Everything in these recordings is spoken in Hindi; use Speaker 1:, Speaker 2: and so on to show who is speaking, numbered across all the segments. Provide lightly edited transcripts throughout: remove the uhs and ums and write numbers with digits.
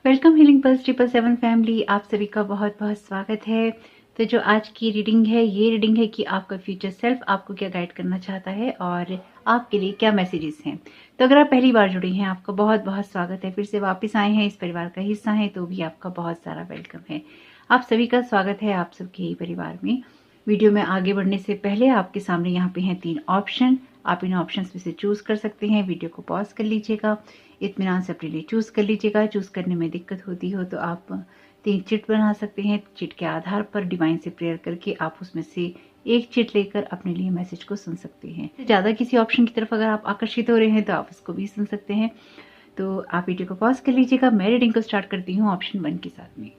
Speaker 1: वेलकम हीलिंग पल्स 777 फैमिली, आप सभी का बहुत बहुत स्वागत है। तो जो आज की रीडिंग है, ये रीडिंग है कि आपका फ्यूचर सेल्फ आपको क्या गाइड करना चाहता है और आपके लिए क्या मैसेजेस हैं। तो अगर आप पहली बार जुड़ी हैं, आपका बहुत बहुत स्वागत है। फिर से वापस आए हैं, इस परिवार का हिस्सा हैं, तो भी आपका बहुत सारा वेलकम है। आप सभी का स्वागत है आप सबके ही परिवार में। वीडियो में आगे बढ़ने से पहले आपके सामने यहाँ पे हैं 3 ऑप्शन। आप इन ऑप्शंस में से चूज कर सकते हैं। वीडियो को पॉज कर लीजिएगा, इत्मीनान से अपने लिए चूज कर लीजिएगा। चूज करने में दिक्कत होती हो तो आप 3 चिट बना सकते हैं। चिट के आधार पर डिवाइन से प्रेयर करके आप उसमें से एक चिट लेकर अपने लिए मैसेज को सुन सकते हैं। ज्यादा किसी ऑप्शन की तरफ अगर आप आकर्षित हो रहे हैं तो आप उसको भी सुन सकते हैं। तो आप वीडियो को पॉज कर लीजिएगा। मैं रीडिंग को स्टार्ट करती हूँ ऑप्शन 1 के साथ में।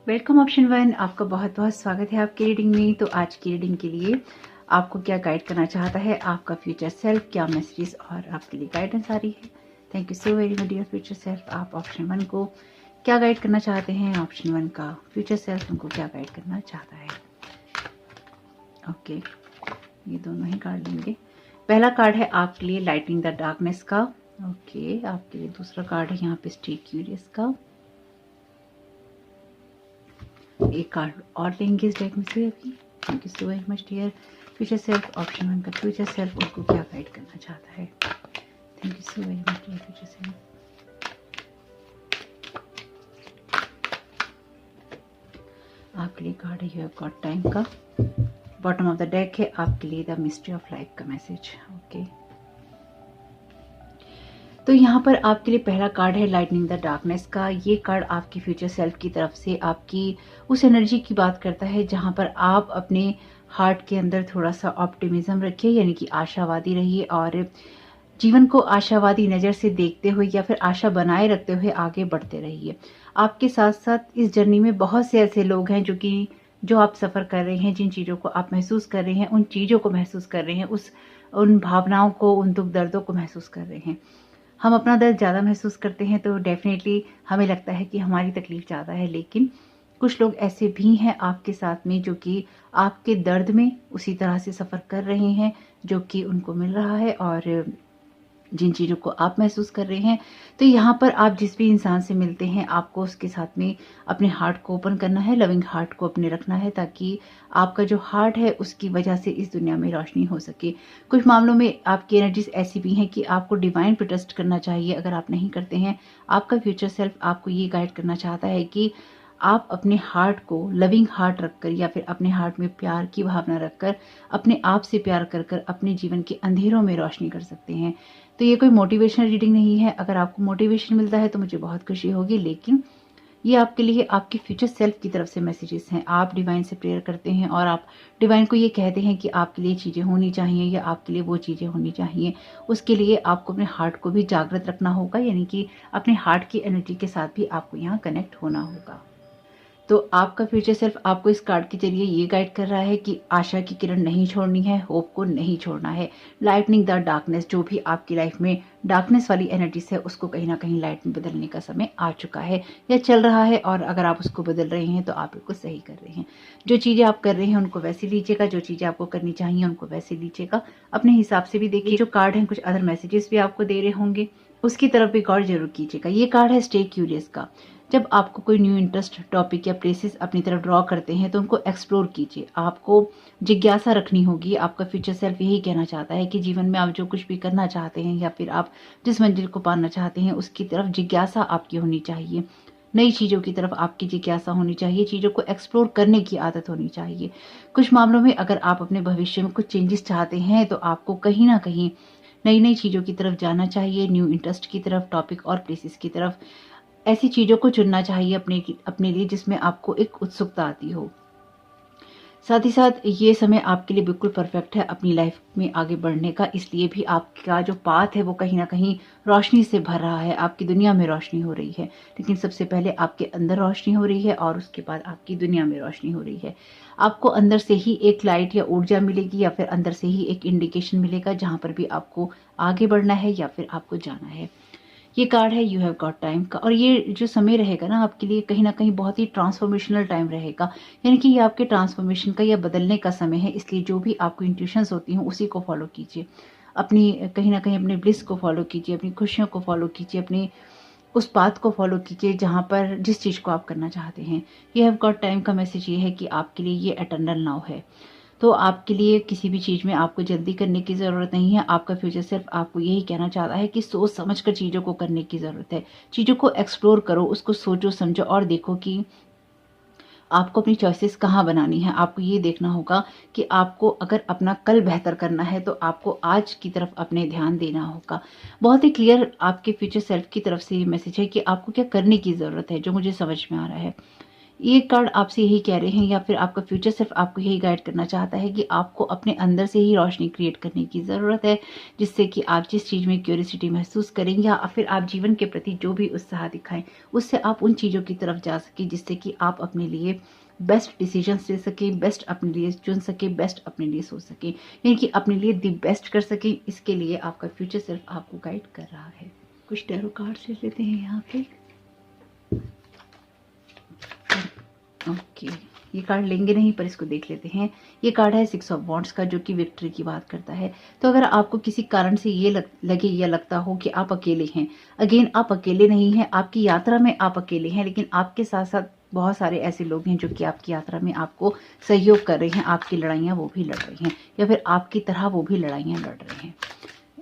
Speaker 1: वेलकम ऑप्शन 1, आपका बहुत बहुत स्वागत है आपकी रीडिंग में। तो आज की रीडिंग के लिए आपको क्या गाइड करना चाहता है आपका फ्यूचर सेल्फ, क्या मैसेजेस और आपके लिए गाइडेंस आ रही है। Thank you so very much dear future self. आप ऑप्शन 1 को क्या गाइड करना चाहते हैं, ऑप्शन 1 का फ्यूचर सेल्फ उनको क्या गाइड करना चाहता है। ओके, ये दोनों ही कार्ड लेंगे। पहला कार्ड है आपके लिए लाइटनिंग द डार्कनेस का। ओके, आपके लिए दूसरा कार्ड है यहाँ पे स्टे क्यूरियस का। एक कार्ड और लेंगे इस डेक में से अभी। Thank you so very much dear future self. Option 1 का फ्यूचर सेल्फ उनको क्या गाइड करना चाहता है। Thank you so very much dear future self. आपके लिए कार्ड है यू हैव गॉट टाइम का। बॉटम ऑफ द डेक है आपके लिए द मिस्ट्री ऑफ लाइफ का मैसेज। ओके, तो यहाँ पर आपके लिए पहला कार्ड है लाइटनिंग द डार्कनेस का। ये कार्ड आपकी फ्यूचर सेल्फ की तरफ से आपकी उस एनर्जी की बात करता है जहाँ पर आप अपने हार्ट के अंदर थोड़ा सा ऑप्टिमिज्म रखिए, यानी कि आशावादी रहिए और जीवन को आशावादी नज़र से देखते हुए या फिर आशा बनाए रखते हुए आगे बढ़ते रहिए। आपके साथ साथ इस जर्नी में बहुत से ऐसे लोग हैं जो आप सफ़र कर रहे हैं, जिन चीज़ों को आप महसूस कर रहे हैं, उन चीज़ों को महसूस कर रहे हैं, उन भावनाओं को, उन दुख दर्दों को महसूस कर रहे हैं। हम अपना दर्द ज़्यादा महसूस करते हैं तो डेफिनेटली हमें लगता है कि हमारी तकलीफ ज़्यादा है, लेकिन कुछ लोग ऐसे भी हैं आपके साथ में जो कि आपके दर्द में उसी तरह से सफ़र कर रहे हैं जो कि उनको मिल रहा है और जिन चीज़ों को आप महसूस कर रहे हैं। तो यहाँ पर आप जिस भी इंसान से मिलते हैं आपको उसके साथ में अपने हार्ट को ओपन करना है, लविंग हार्ट को अपने रखना है, ताकि आपका जो हार्ट है उसकी वजह से इस दुनिया में रोशनी हो सके। कुछ मामलों में आपकी एनर्जीज ऐसी भी हैं कि आपको डिवाइन पे ट्रस्ट करना चाहिए। अगर आप नहीं करते हैं, आपका फ्यूचर सेल्फ आपको ये गाइड करना चाहता है कि आप अपने हार्ट को लविंग हार्ट रखकर या फिर अपने हार्ट में प्यार की भावना रखकर अपने आप से प्यार कर कर अपने जीवन के अंधेरों में रोशनी कर सकते हैं। तो ये कोई मोटिवेशनल रीडिंग नहीं है। अगर आपको मोटिवेशन मिलता है तो मुझे बहुत खुशी होगी, लेकिन ये आपके लिए आपके फ्यूचर सेल्फ की तरफ से मैसेजेस हैं। आप डिवाइन से प्रेयर करते हैं और आप डिवाइन को ये कहते हैं कि आपके लिए चीज़ें होनी चाहिए या आपके लिए वो चीज़ें होनी चाहिए। उसके लिए आपको अपने हार्ट को भी जागृत रखना होगा, यानी कि अपने हार्ट की एनर्जी के साथ भी आपको यहाँ कनेक्ट होना होगा। तो आपका फ्यूचर सेल्फ आपको इस कार्ड के जरिए ये गाइड कर रहा है कि आशा की किरण नहीं छोड़नी है, होप को नहीं छोड़ना है। लाइटनिंग द डार्कनेस, जो भी आपकी लाइफ में डार्कनेस वाली एनर्जीज है उसको कहीं ना कहीं लाइट में बदलने का समय आ चुका है या चल रहा है, और अगर आप उसको बदल रहे हैं तो आप बिल्कुल सही कर रहे हैं। जो चीज़ें आप कर रहे हैं उनको वैसे लीजिएगा, जो चीज़ें आपको करनी चाहिए उनको वैसे लीजिएगा। अपने हिसाब से भी देखिए। जो कार्ड हैं कुछ अदर मैसेजेस भी आपको दे रहे होंगे, उसकी तरफ भी गौर जरूर कीजिएगा। ये कार्ड है स्टे क्यूरियस का। जब आपको कोई न्यू इंटरेस्ट टॉपिक या प्लेसेस अपनी तरफ ड्रॉ करते हैं तो उनको एक्सप्लोर कीजिए। आपको जिज्ञासा रखनी होगी। आपका फ्यूचर सेल्फ यही कहना चाहता है कि जीवन में आप जो कुछ भी करना चाहते हैं या फिर आप जिस मंजिल को पाना चाहते हैं उसकी तरफ जिज्ञासा आपकी होनी चाहिए। नई चीज़ों की तरफ आपकी जिज्ञासा होनी चाहिए, चीज़ों को एक्सप्लोर करने की आदत होनी चाहिए। कुछ मामलों में अगर आप अपने भविष्य में कुछ चेंजेस चाहते हैं तो आपको कहीं ना कहीं नई नई चीज़ों की तरफ जाना चाहिए, न्यू इंटरेस्ट की तरफ, टॉपिक और प्लेसेस की तरफ। ऐसी चीज़ों को चुनना चाहिए अपने लिए जिसमें आपको एक उत्सुकता आती हो। साथ ही साथ ये समय आपके लिए बिल्कुल परफेक्ट है अपनी लाइफ में आगे बढ़ने का, इसलिए भी आपका जो पाथ है वो कहीं ना कहीं रोशनी से भर रहा है। आपकी दुनिया में रोशनी हो रही है, लेकिन सबसे पहले आपके अंदर रोशनी हो रही है और उसके बाद आपकी दुनिया में रोशनी हो रही है। आपको अंदर से ही एक लाइट या ऊर्जा मिलेगी या फिर अंदर से ही एक इंडिकेशन मिलेगा जहाँ पर भी आपको आगे बढ़ना है या फिर आपको जाना है। ये कार्ड है यू हैव गॉट टाइम का, और ये जो समय रहेगा ना आपके लिए कहीं ना कहीं बहुत ही ट्रांसफॉर्मेशनल टाइम रहेगा, यानी कि ये आपके ट्रांसफॉर्मेशन का या बदलने का समय है। इसलिए जो भी आपको इंट्यूशंस होती हैं उसी को फॉलो कीजिए। अपनी कहीं ना कहीं अपने ब्लिस को फॉलो कीजिए, अपनी खुशियों को फॉलो कीजिए, अपनी उस बात को फॉलो कीजिए जहाँ पर जिस चीज़ को आप करना चाहते हैं। ये हैव गॉट टाइम का मैसेज ये है कि आपके लिए ये एटर्नल नाउ है। तो आपके लिए किसी भी चीज़ में आपको जल्दी करने की ज़रूरत नहीं है। आपका फ्यूचर सेल्फ आपको यही कहना चाहता है कि सोच समझ कर चीज़ों को करने की ज़रूरत है। चीज़ों को एक्सप्लोर करो, उसको सोचो समझो और देखो कि आपको अपनी चॉइसेस कहाँ बनानी है। आपको ये देखना होगा कि आपको अगर अपना कल बेहतर करना है तो आपको आज की तरफ अपने ध्यान देना होगा। बहुत ही क्लियर आपके फ्यूचर सेल्फ की तरफ से ये मैसेज है कि आपको क्या करने की ज़रूरत है, जो मुझे समझ में आ रहा है। ये कार्ड आपसे यही कह रहे हैं या फिर आपका फ्यूचर सिर्फ आपको यही गाइड करना चाहता है कि आपको अपने अंदर से ही रोशनी क्रिएट करने की ज़रूरत है, जिससे कि आप जिस चीज़ में क्यूरियोसिटी महसूस करें या फिर आप जीवन के प्रति जो भी उत्साह दिखाएं, उससे आप उन चीज़ों की तरफ जा सकें जिससे कि आप अपने लिए बेस्ट डिसीजंस ले सकें, बेस्ट अपने लिए चुन सकें, बेस्ट अपने लिए सोच सकें, यानी कि अपने लिए दी बेस्ट कर सकें। इसके लिए आपका फ्यूचर सिर्फ आपको गाइड कर रहा है। कुछ टैरो कार्ड्स ले लेते हैं यहाँ पे। ओके, ये कार्ड लेंगे नहीं पर इसको देख लेते हैं। ये कार्ड है 6 ऑफ वॉन्ड्स का, जो कि विक्ट्री की बात करता है। तो अगर आपको किसी कारण से ये लगे या लगता हो कि आप अकेले हैं, अगेन आप अकेले नहीं हैं। आपकी यात्रा में आप अकेले हैं, लेकिन आपके साथ साथ बहुत सारे ऐसे लोग हैं जो कि आपकी यात्रा में आपको सहयोग कर रहे हैं। आपकी लड़ाइयाँ वो भी लड़ रहे हैं या फिर आपकी तरह वो भी लड़ाइयाँ लड़ रहे हैं,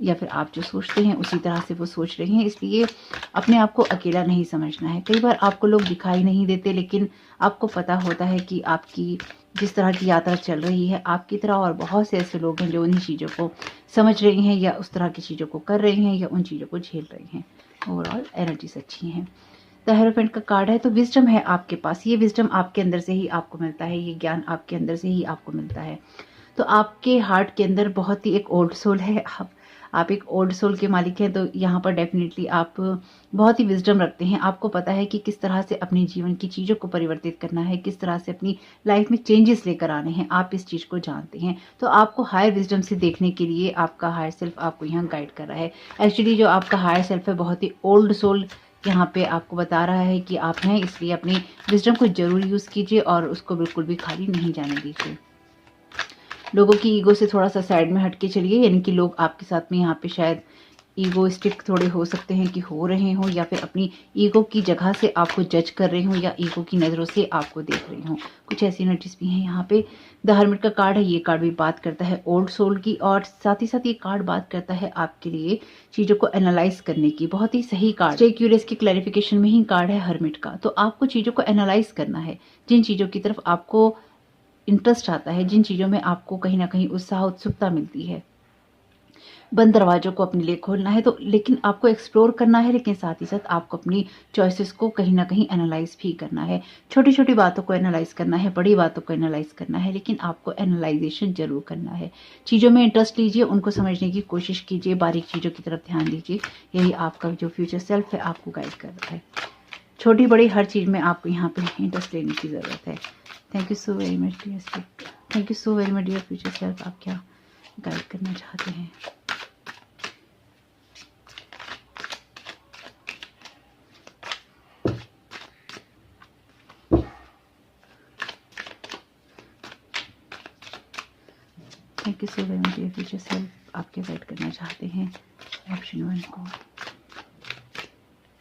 Speaker 1: या फिर आप जो सोचते हैं उसी तरह से वो सोच रहे हैं। इसलिए अपने आप को अकेला नहीं समझना है। कई बार आपको लोग दिखाई नहीं देते, लेकिन आपको पता होता है कि आपकी जिस तरह की यात्रा चल रही है, आपकी तरह और बहुत से ऐसे लोग हैं जो उन्हीं चीज़ों को समझ रहे हैं या उस तरह की चीज़ों को कर रहे हैं या उन चीज़ों को झेल रहे हैं। ओवरऑल एनर्जीज अच्छी हैं। द हेरोफेंट का कार्ड है, तो विजडम है आपके पास। ये विजडम आपके अंदर से ही आपको मिलता है, ये ज्ञान आपके अंदर से ही आपको मिलता है। तो आपके हार्ट के अंदर बहुत ही एक ओल्ड सोल है। आप एक ओल्ड सोल के मालिक हैं, तो यहाँ पर डेफिनेटली आप बहुत ही विजडम रखते हैं। आपको पता है कि किस तरह से अपने जीवन की चीज़ों को परिवर्तित करना है, किस तरह से अपनी लाइफ में चेंजेस लेकर आने हैं। आप इस चीज़ को जानते हैं, तो आपको हायर विजडम से देखने के लिए आपका हायर सेल्फ आपको यहाँ गाइड कर रहा है। एक्चुअली जो आपका हायर सेल्फ है बहुत ही ओल्ड सोल यहाँ पे आपको बता रहा है कि आप हैं, इसलिए अपनी विजडम को जरूर यूज़ कीजिए और उसको बिल्कुल भी खाली नहीं जाने दीजिए। लोगों की ईगो से थोड़ा सा साइड में हट के चलिए, यानी कि लोग आपके साथ में यहाँ पे शायद ईगोइस्टिक थोड़े हो सकते हैं कि हो रहे हों, या फिर अपनी ईगो की जगह से आपको जज कर रहे हों या ईगो की नज़रों से आपको देख रहे हों। कुछ ऐसी एनर्जीज भी हैं यहाँ पे। द हर्मिट का कार्ड है, ये कार्ड भी बात करता है ओल्ड सोल की, और साथ ही साथ ये कार्ड बात करता है आपके लिए चीज़ों को एनालाइज करने की। बहुत ही सही कार्ड, स्टे क्यूरियस की क्लैरिफिकेशन में ही कार्ड है हर्मिट का। तो आपको चीज़ों को एनालाइज करना है, जिन चीज़ों की तरफ आपको इंटरेस्ट आता है, जिन चीज़ों में आपको कहीं ना कहीं उत्साह उत्सुकता मिलती है, बंद दरवाजों को अपने लिए खोलना है। तो लेकिन आपको एक्सप्लोर करना है, लेकिन साथ ही साथ आपको अपनी चॉइसेस को कहीं ना कहीं एनालाइज भी करना है। छोटी छोटी बातों को एनालाइज करना है, बड़ी बातों को एनालाइज करना है, लेकिन आपको एनालाइजेशन जरूर करना है। चीज़ों में इंटरेस्ट लीजिए, उनको समझने की कोशिश कीजिए, बारीक चीज़ों की तरफ ध्यान दीजिए। यही आपका जो फ्यूचर सेल्फ है आपको गाइड कर रहा है। छोटी बड़ी हर चीज़ में आपको यहाँ पे इंटरेस्ट लेने की ज़रूरत है। Thank you so very much dear spirit, thank you so very much dear future self. आप क्या गाइड करना चाहते हैं? Thank you so very much dear future self. आप क्या गाइड करना चाहते हैं? ऑप्शन 1 को।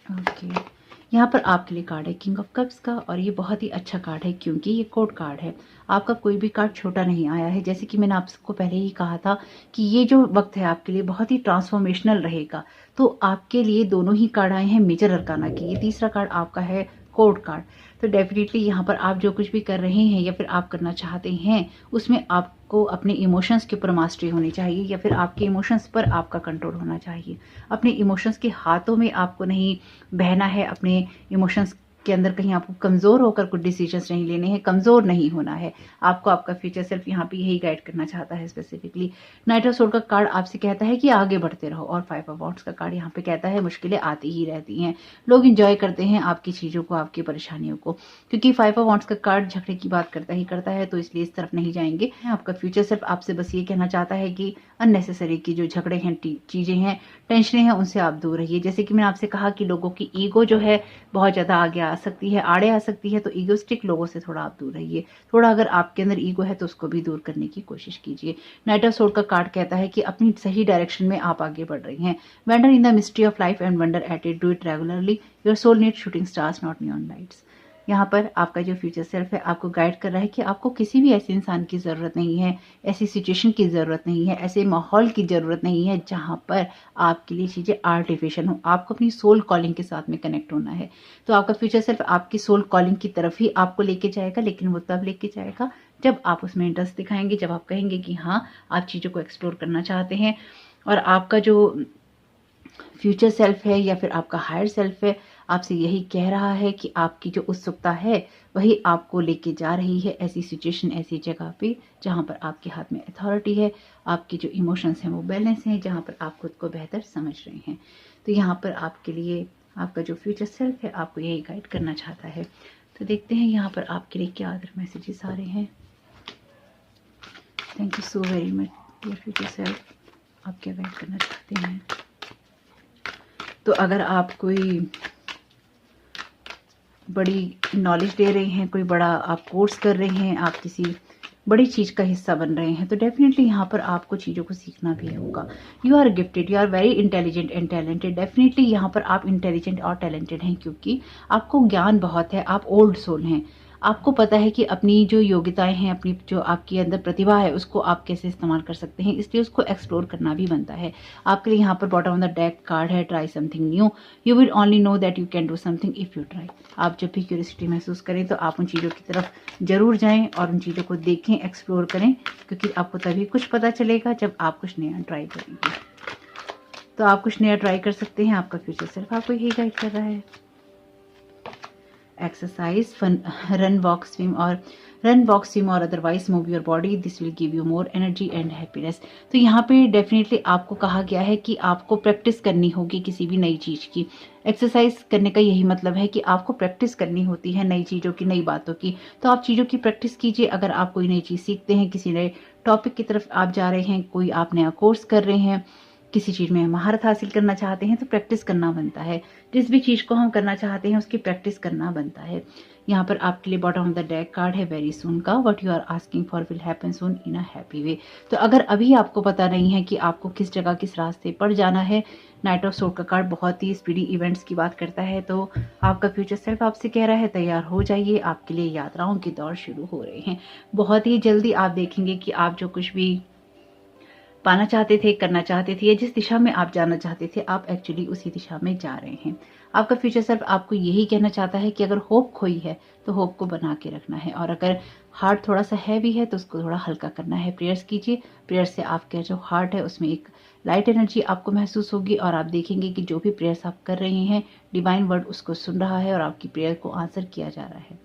Speaker 1: ओके, यहाँ पर आपके लिए कार्ड है किंग ऑफ कप्स का, और ये बहुत ही अच्छा कार्ड है क्योंकि ये कोड कार्ड है। आपका कोई भी कार्ड छोटा नहीं आया है। जैसे कि मैंने आपको पहले ही कहा था कि ये जो वक्त है आपके लिए बहुत ही ट्रांसफॉर्मेशनल रहेगा। तो आपके लिए दोनों ही कार्ड आए हैं मेजर अरकाना की। ये तीसरा कार्ड आपका है कोड कार्ड। तो डेफिनेटली यहाँ पर आप जो कुछ भी कर रहे हैं या फिर आप करना चाहते हैं, उसमें आपको अपने इमोशंस के ऊपर मास्टरी होनी चाहिए, या फिर आपके इमोशंस पर आपका कंट्रोल होना चाहिए। अपने इमोशंस के हाथों में आपको नहीं बहना है। अपने इमोशंस के अंदर कहीं आपको कमज़ोर होकर कुछ डिसीजंस नहीं लेने हैं, कमज़ोर नहीं होना है। आपको आपका फ्यूचर सेल्फ यहाँ पे यही गाइड करना चाहता है स्पेसिफिकली। नाइट ऑफ सोर्ड का कार्ड आपसे कहता है कि आगे बढ़ते रहो, और 5 ऑफ वॉन्ड्स का कार्ड यहाँ पे कहता है मुश्किलें आती ही रहती हैं। लोग इंजॉय करते हैं आपकी चीज़ों को, आपकी परेशानियों को, क्योंकि 5 ऑफ वॉन्ड्स का कार्ड झगड़े की बात करता ही करता है। तो इसलिए इस तरफ नहीं जाएंगे। आपका फ्यूचर सेल्फ आपसे बस ये कहना चाहता है कि अननेसेसरी की जो झगड़े हैं, चीज़ें हैं, टेंशनें हैं, उनसे आप दूर रहिए। जैसे कि मैंने आपसे कहा कि लोगों की ईगो जो है बहुत ज़्यादा आगे आ आ सकती है, आड़े आ सकती है, तो ईगोइस्टिक लोगों से थोड़ा आप दूर रहिए। थोड़ा अगर आपके अंदर ईगो है तो उसको भी दूर करने की कोशिश कीजिए। नाइट ऑफ सोर्ड का कार्ड कहता है कि अपनी सही डायरेक्शन में आप आगे बढ़ रही हैं। Wonder in the mystery of life and wonder at it, do it regularly, your soul need shooting stars not neon lights. यहाँ पर आपका जो फ्यूचर सेल्फ है आपको गाइड कर रहा है कि आपको किसी भी ऐसे इंसान की ज़रूरत नहीं है, ऐसी सिचुएशन की ज़रूरत नहीं है, ऐसे माहौल की ज़रूरत नहीं है जहाँ पर आपके लिए चीज़ें आर्टिफिशियल हो। आपको अपनी सोल कॉलिंग के साथ में कनेक्ट होना है। तो आपका फ्यूचर सेल्फ आपकी सोल कॉलिंग की तरफ ही आपको लेके जाएगा, लेकिन वो तब लेके जाएगा जब आप उसमें इंटरेस्ट दिखाएंगे, जब आप कहेंगे कि हाँ आप चीज़ों को एक्सप्लोर करना चाहते हैं। और आपका जो फ्यूचर सेल्फ है या फिर आपका हायर सेल्फ है आपसे यही कह रहा है कि आपकी जो उत्सुकता है वही आपको लेके जा रही है ऐसी सिचुएशन, ऐसी जगह पे जहाँ पर आपके हाथ में अथॉरिटी है, आपके जो इमोशंस हैं वो बैलेंस हैं, जहाँ पर आप खुद को बेहतर समझ रहे हैं। तो यहाँ पर आपके लिए आपका जो फ्यूचर सेल्फ है आपको यही गाइड करना चाहता है। तो देखते हैं यहाँ पर आपके लिए क्या अदर मैसेजेस आ रहे हैं। Thank you so very much dear future self, आप क्या गाइड करना चाहते हैं। तो अगर आप कोई बड़ी नॉलेज दे रहे हैं, कोई बड़ा आप कोर्स कर रहे हैं, आप किसी बड़ी चीज़ का हिस्सा बन रहे हैं, तो डेफिनेटली यहाँ पर आपको चीज़ों को सीखना भी होगा। You are gifted, you are very intelligent and talented. Definitely यहाँ पर आप इंटेलिजेंट और टैलेंटेड हैं क्योंकि आपको ज्ञान बहुत है, आप ओल्ड सोल हैं। आपको पता है कि अपनी जो योग्यताएं हैं, अपनी जो आपके अंदर प्रतिभा है उसको आप कैसे इस्तेमाल कर सकते हैं, इसलिए उसको एक्सप्लोर करना भी बनता है। आपके लिए यहाँ पर bottom of the deck card है try something new, you will only know that you can do something if you try. आप जब भी क्यूरियोसिटी महसूस करें तो आप उन चीज़ों की तरफ जरूर जाएं और उन चीज़ों को देखें, एक्सप्लोर करें, क्योंकि आपको तभी कुछ पता चलेगा जब आप कुछ नया ट्राई करेंगे। तो आप कुछ नया ट्राई कर सकते हैं, आपका फ्यूचर सेल्फ आपको यही गाइड कर रहा है। Exercise, fun, run walk swim और otherwise move your body, this will give you more energy and happiness. तो यहाँ पे डेफिनेटली आपको कहा गया है कि आपको प्रैक्टिस करनी होगी किसी भी नई चीज़ की। एक्सरसाइज करने का यही मतलब है कि आपको प्रैक्टिस करनी होती है नई चीज़ों की, नई बातों की। तो आप चीज़ों की प्रैक्टिस कीजिए। अगर आप कोई नई चीज़ सीखते हैं, किसी नए टॉपिक की तरफ आप जा रहे हैं, कोई आप नया कोर्स कर रहे हैं, किसी चीज़ में महारत हासिल करना चाहते हैं, तो प्रैक्टिस करना बनता है। जिस भी चीज़ को हम करना चाहते हैं उसकी प्रैक्टिस करना बनता है। यहाँ पर आपके लिए bottom of the deck card है वेरी सून का, what you are asking for will happen soon in a happy way. तो अगर अभी आपको पता नहीं है कि आपको किस जगह किस रास्ते पर जाना है, नाइट ऑफ सोर्ड का कार्ड बहुत ही स्पीडी इवेंट्स की बात करता है। तो आपका फ्यूचर सेल्फ आपसे कह रहा है तैयार हो जाइए, आपके लिए यात्राओं के दौर शुरू हो रहे हैं। बहुत ही जल्दी आप देखेंगे कि आप जो कुछ भी पाना चाहते थे, करना चाहते थे, या जिस दिशा में आप जाना चाहते थे आप एक्चुअली उसी दिशा में जा रहे हैं। आपका फ्यूचर सेल्फ आपको यही कहना चाहता है कि अगर होप खोई है तो होप को बना के रखना है, और अगर हार्ट थोड़ा सा हैवी है तो उसको थोड़ा हल्का करना है। प्रेयर्स कीजिए, प्रेयर से आपका जो हार्ट है उसमें एक लाइट एनर्जी आपको महसूस होगी और आप देखेंगे कि जो भी प्रेयर्स आप कर रहे हैं डिवाइन वर्ड उसको सुन रहा है और आपकी प्रेयर को आंसर किया जा रहा है।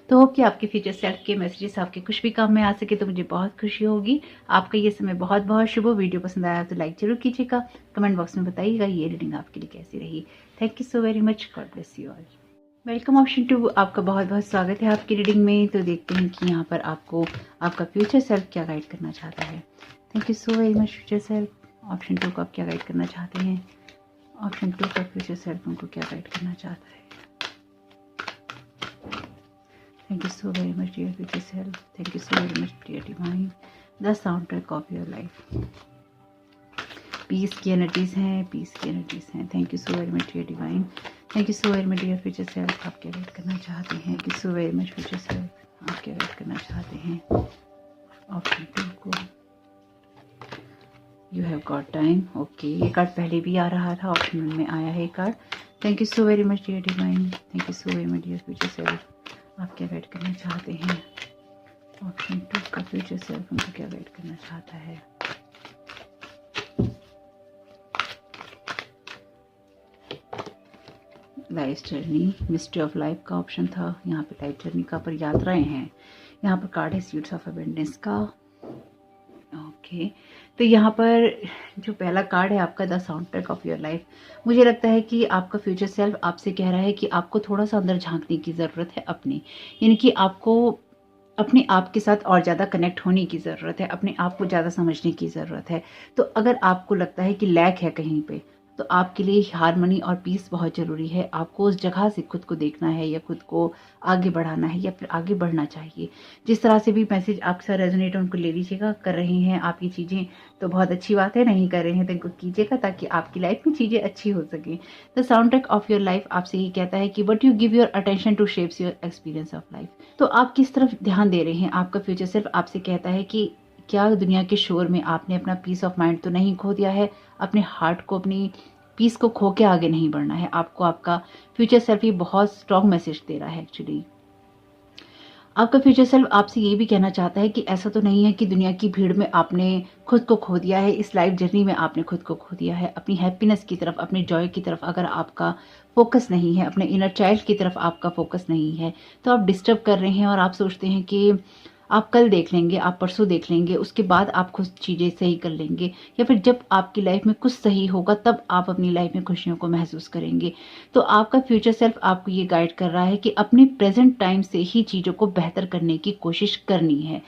Speaker 1: तो होप कि आपके फ्यूचर सेल्फ के मैसेजेस आपके कुछ भी काम में आ सके तो मुझे बहुत खुशी होगी। आपका ये समय बहुत बहुत शुभ हो। वीडियो पसंद आया तो लाइक जरूर कीजिएगा, कमेंट बॉक्स में बताइएगा ये रीडिंग आपके लिए कैसी रही। Thank you so very much, God bless you all. Welcome option 2, आपका बहुत बहुत स्वागत है आपकी रीडिंग में। तो देखते हैं कि यहाँ पर आपको आपका फ्यूचर सेल्फ क्या गाइड करना चाहता है। Thank you so very much future self. Option 2 को आप क्या गाइड करना चाहते हैं। ऑप्शन 2 का फ्यूचर सेल्फ उनको क्या गाइड करना चाहता है। Thank you so very much dear future self. Thank you so very much dear divine. The soundtrack of your life. Peace की एनर्जीज हैं, पीस की एनर्जीज हैं। Thank you so very much dear divine. Thank you so very much dear future self. आप क्या गाइड करना चाहते हैं। Thank you so very much future self. आप क्या गाइड करना चाहते हैं। ऑप्शन 2 को you have got time. Okay, ये कार्ड पहले भी आ रहा था, ऑप्शन 1 में आया है card. Thank you so very much dear divine. Thank you so very much dear future self. आप क्या गाइड करना चाहते हैं। ऑप्शन 2 का फ्यूचर सेल्फ उनको क्या गाइड करना चाहता है। Life journey, mystery of life का ऑप्शन था। यहाँ पे लाइफ जर्नी का पर यात्राएं हैं। यहाँ पर कार्ड है सीड्स ऑफ अबेंडेंस का। ओके, तो यहाँ पर जो पहला कार्ड है आपका the sound track of your life, मुझे लगता है कि आपका फ्यूचर सेल्फ आपसे कह रहा है कि आपको थोड़ा सा अंदर झांकने की ज़रूरत है अपनी, यानी कि आपको अपने आप के साथ और ज़्यादा कनेक्ट होने की ज़रूरत है, अपने आप को ज़्यादा समझने की ज़रूरत है। तो अगर आपको लगता है कि लैक है कहीं पे, तो आपके लिए हार्मनी और पीस बहुत ज़रूरी है। आपको उस जगह से खुद को देखना है या खुद को आगे बढ़ाना है या फिर आगे बढ़ना चाहिए। जिस तरह से भी मैसेज आपके साथ रेजोनेट उनको ले लीजिएगा। कर रहे हैं आप ये चीज़ें तो बहुत अच्छी बात है, नहीं कर रहे हैं तो इनको कीजिएगा ताकि आपकी लाइफ में चीज़ें अच्छी हो सकें। The sound track of your life आपसे ये कहता है कि what you give your attention to shapes your experience of life. तो आप किस तरफ ध्यान दे रहे हैं। आपका फ्यूचर सेल्फ आपसे कहता है कि क्या दुनिया के शोर में आपने अपना पीस ऑफ माइंड तो नहीं खो दिया है, अपने हार्ट को, अपनी पीस को खो के आगे नहीं बढ़ना है। आपको आपका फ्यूचर सेल्फ ही बहुत स्ट्रॉन्ग मैसेज दे रहा है। एक्चुअली आपका फ्यूचर सेल्फ आपसे ये भी कहना चाहता है कि ऐसा तो नहीं है कि दुनिया की भीड़ में आपने खुद को खो दिया है, इस लाइफ जर्नी में आपने खुद को खो दिया है। अपनी हैप्पीनेस की तरफ, अपनी जॉय की तरफ अगर आपका फोकस नहीं है, अपने इनर चाइल्ड की तरफ आपका फोकस नहीं है, तो आप डिस्टर्ब कर रहे हैं और आप सोचते हैं कि आप कल देख लेंगे, आप परसों देख लेंगे, उसके बाद आप खुद चीज़ें सही कर लेंगे, या फिर जब आपकी लाइफ में कुछ सही होगा तब आप अपनी लाइफ में खुशियों को महसूस करेंगे। तो आपका फ्यूचर सेल्फ आपको ये गाइड कर रहा है कि अपने प्रेजेंट टाइम से ही चीज़ों को बेहतर करने की कोशिश करनी है।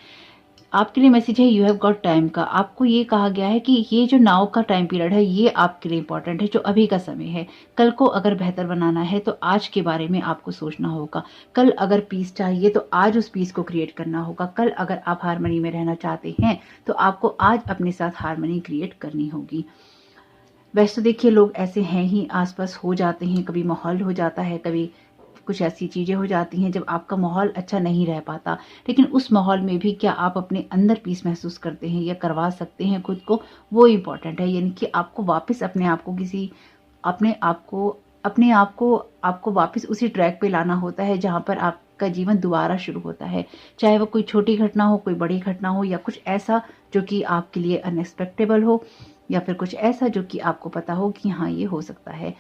Speaker 1: आपके लिए मैसेज है यू हैव गॉट टाइम का। आपको ये कहा गया है कि ये जो नाउ का टाइम पीरियड है ये आपके लिए इंपॉर्टेंट है, जो अभी का समय है। कल को अगर बेहतर बनाना है तो आज के बारे में आपको सोचना होगा। कल अगर पीस चाहिए तो आज उस पीस को क्रिएट करना होगा। कल अगर आप हार्मनी में रहना चाहते हैं तो आपको आज अपने साथ हार्मनी क्रिएट करनी होगी। वैसे तो देखिए लोग ऐसे हैं ही, आसपास हो जाते हैं, कभी माहौल हो जाता है, कभी कुछ ऐसी चीज़ें हो जाती हैं जब आपका माहौल अच्छा नहीं रह पाता। लेकिन उस माहौल में भी क्या आप अपने अंदर पीस महसूस करते हैं या करवा सकते हैं खुद को, वो इम्पॉर्टेंट है। यानी कि आपको वापस अपने आप को आपको वापस उसी ट्रैक पे लाना होता है जहाँ पर आपका जीवन दोबारा शुरू होता है। चाहे वो कोई छोटी घटना हो, कोई बड़ी घटना हो, या कुछ ऐसा जो कि आपके लिए अनएक्सपेक्टेबल हो, या फिर कुछ ऐसा जो कि आपको पता हो कि हाँ ये हो सकता है।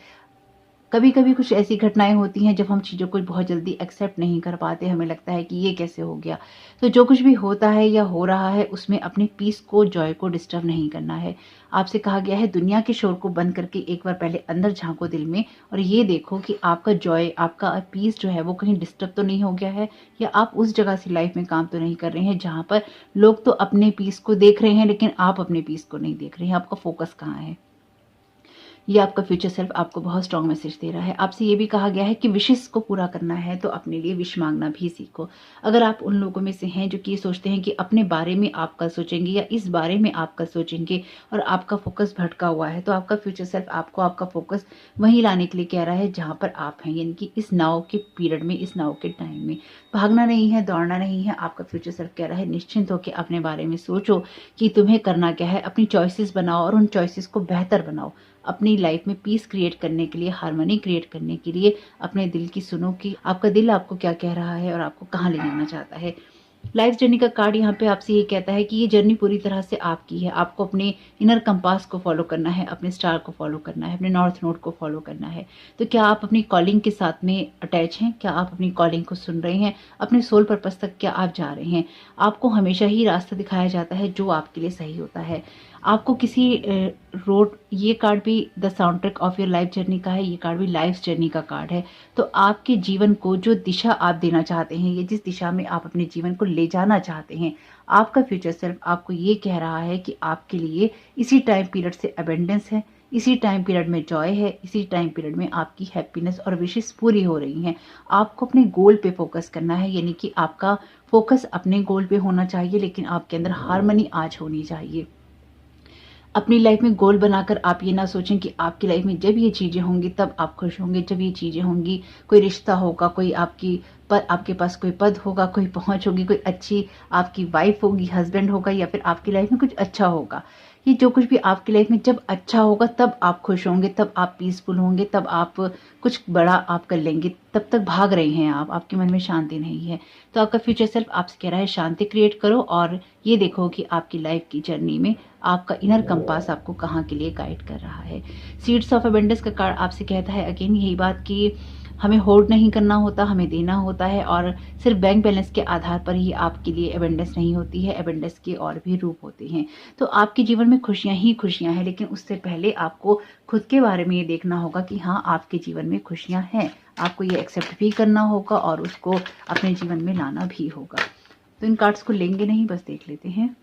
Speaker 1: कभी कभी कुछ ऐसी घटनाएं होती हैं जब हम चीज़ों को बहुत जल्दी एक्सेप्ट नहीं कर पाते, हमें लगता है कि ये कैसे हो गया। तो जो कुछ भी होता है या हो रहा है उसमें अपने पीस को, जॉय को डिस्टर्ब नहीं करना है। आपसे कहा गया है दुनिया के शोर को बंद करके एक बार पहले अंदर झांको दिल में, और ये देखो कि आपका जॉय, आपका पीस जो है वो कहीं डिस्टर्ब तो नहीं हो गया है, या आप उस जगह से लाइफ में काम तो नहीं कर रहे हैं जहाँ पर लोग तो अपने पीस को देख रहे हैं लेकिन आप अपने पीस को नहीं देख रहे हैं। आपका फोकस कहाँ है। ये आपका फ्यूचर सेल्फ आपको बहुत स्ट्रॉन्ग मैसेज दे रहा है। आपसे ये भी कहा गया है कि विशेष को पूरा करना है तो अपने लिए विश मांगना भी सीखो। अगर आप उन लोगों में से हैं जो कि ये सोचते हैं कि अपने बारे में आप कल सोचेंगे या इस बारे में आप कल सोचेंगे और आपका फोकस भटका हुआ है, तो आपका फ्यूचर सेल्फ आपको आपका फोकस वहीं लाने के लिए कह रहा है जहाँ पर आप हैं, यानी कि इस नाव के पीरियड में, इस नाव के टाइम में। भागना नहीं है, दौड़ना नहीं है। आपका फ्यूचर सेल्फ कह रहा है निश्चिंत होकर अपने बारे में सोचो कि तुम्हें करना क्या है। अपनी चॉइसेस बनाओ और उन चॉइसेस को बेहतर बनाओ। अपनी लाइफ में पीस क्रिएट करने के लिए, हार्मनी क्रिएट करने के लिए अपने दिल की सुनो कि आपका दिल आपको क्या कह रहा है और आपको कहाँ ले जाना चाहता है। लाइफ जर्नी का कार्ड यहाँ पे आपसे ये कहता है कि ये जर्नी पूरी तरह से आपकी है। आपको अपने इनर कंपास को फॉलो करना है, अपने स्टार को फॉलो करना है, अपने नॉर्थ नोड को फॉलो करना है। तो क्या आप अपनी कॉलिंग के साथ में अटैच हैं? क्या आप अपनी कॉलिंग को सुन रहे हैं? अपने सोल पर्पस तक क्या आप जा रहे हैं? आपको हमेशा ही रास्ता दिखाया जाता है जो आपके लिए सही होता है। आपको किसी रोड, ये कार्ड भी the sound track of your life journey का है, ये कार्ड भी लाइफ जर्नी का कार्ड है। तो आपके जीवन को जो दिशा आप देना चाहते हैं, या जिस दिशा में आप अपने जीवन को ले जाना चाहते हैं, आपका फ्यूचर सेल्फ आपको ये कह रहा है कि आपके लिए इसी टाइम पीरियड से अबेंडेंस है, इसी टाइम पीरियड में जॉय है, इसी टाइम पीरियड में आपकी हैप्पीनेस और विशेष पूरी हो रही हैं। आपको अपने गोल पे फोकस करना है, यानी कि आपका फोकस अपने गोल पे होना चाहिए, लेकिन आपके अंदर हार्मनी आज होनी चाहिए। अपनी लाइफ में गोल बनाकर आप ये ना सोचें कि आपकी लाइफ में जब ये चीज़ें होंगी तब आप खुश होंगे, जब ये चीज़ें होंगी, कोई रिश्ता होगा, कोई आपके पास कोई पद होगा, कोई पहुंच होगी, कोई अच्छी आपकी वाइफ होगी, हस्बैंड होगा, या फिर आपकी लाइफ में कुछ अच्छा होगा। ये जो कुछ भी आपकी लाइफ में जब अच्छा होगा तब आप खुश होंगे, तब आप पीसफुल होंगे, तब आप कुछ बड़ा आप कर लेंगे। तब तक भाग रहे हैं आप, आपके मन में शांति नहीं है। तो आपका फ्यूचर सेल्फ आपसे कह रहा है शांति क्रिएट करो और ये देखो कि आपकी लाइफ की जर्नी में आपका इनर कंपास आपको कहाँ के लिए गाइड कर रहा है। सीड्स ऑफ अबंडेंस का कार्ड आपसे कहता है अगेन यही बात कि हमें होल्ड नहीं करना होता, हमें देना होता है, और सिर्फ बैंक बैलेंस के आधार पर ही आपके लिए अबंडेंस नहीं होती है। अबंडेंस के और भी रूप होते हैं। तो आपके जीवन में खुशियां ही खुशियां हैं, लेकिन उससे पहले आपको खुद के बारे में ये देखना होगा कि हाँ आपके जीवन में खुशियां हैं। आपको ये एक्सेप्ट भी करना होगा और उसको अपने जीवन में लाना भी होगा। तो इन कार्ड्स को लेंगे नहीं, बस देख लेते हैं।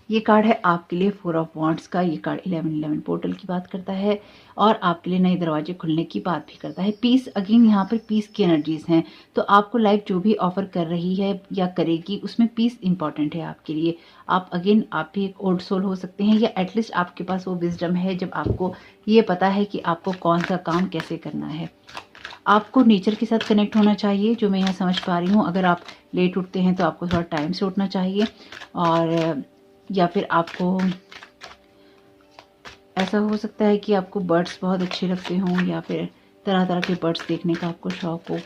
Speaker 1: ये कार्ड है आपके लिए 4 ऑफ वांड्स का। ये कार्ड 1111 पोर्टल की बात करता है और आपके लिए नए दरवाजे खुलने की बात भी करता है। पीस, अगेन यहाँ पर पीस की एनर्जीज हैं। तो आपको लाइफ जो भी ऑफर कर रही है या करेगी उसमें पीस इंपॉर्टेंट है आपके लिए। आप भी एक ओल्ड सोल हो सकते हैं, या एटलीस्ट आपके पास वो विजडम है जब आपको ये पता है कि आपको कौन सा काम कैसे करना है। आपको नेचर के साथ कनेक्ट होना चाहिए, जो मैं यहाँ समझ पा रही हूँ। अगर आप लेट उठते हैं तो आपको थोड़ा टाइम से उठना चाहिए, और या फिर आपको ऐसा हो सकता है कि आपको बर्ड्स बहुत अच्छे लगते हों, या फिर तरह तरह के बर्ड्स देखने का आपको शौक हो,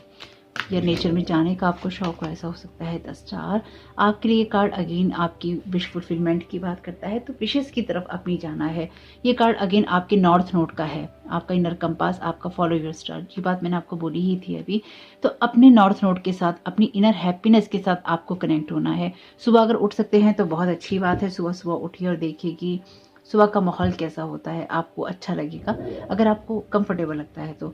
Speaker 1: या नेचर में जाने का आपको शौक हो, ऐसा हो सकता है। 10 स्टार आपके लिए कार्ड अगेन आपकी विश फुलफिलमेंट की बात करता है, तो विशेष की तरफ अपनी जाना है। ये कार्ड अगेन आपके नॉर्थ नोड का है, आपका इनर कंपास, आपका फॉलो योर स्टार। ये बात मैंने आपको बोली ही थी अभी। तो अपने नॉर्थ नोड के साथ, अपनी इनर हैप्पीनेस के साथ आपको कनेक्ट होना है। सुबह अगर उठ सकते हैं तो बहुत अच्छी बात है। सुबह सुबह उठिए और देखिए कि सुबह का माहौल कैसा होता है, आपको अच्छा लगेगा अगर आपको कंफर्टेबल लगता है तो।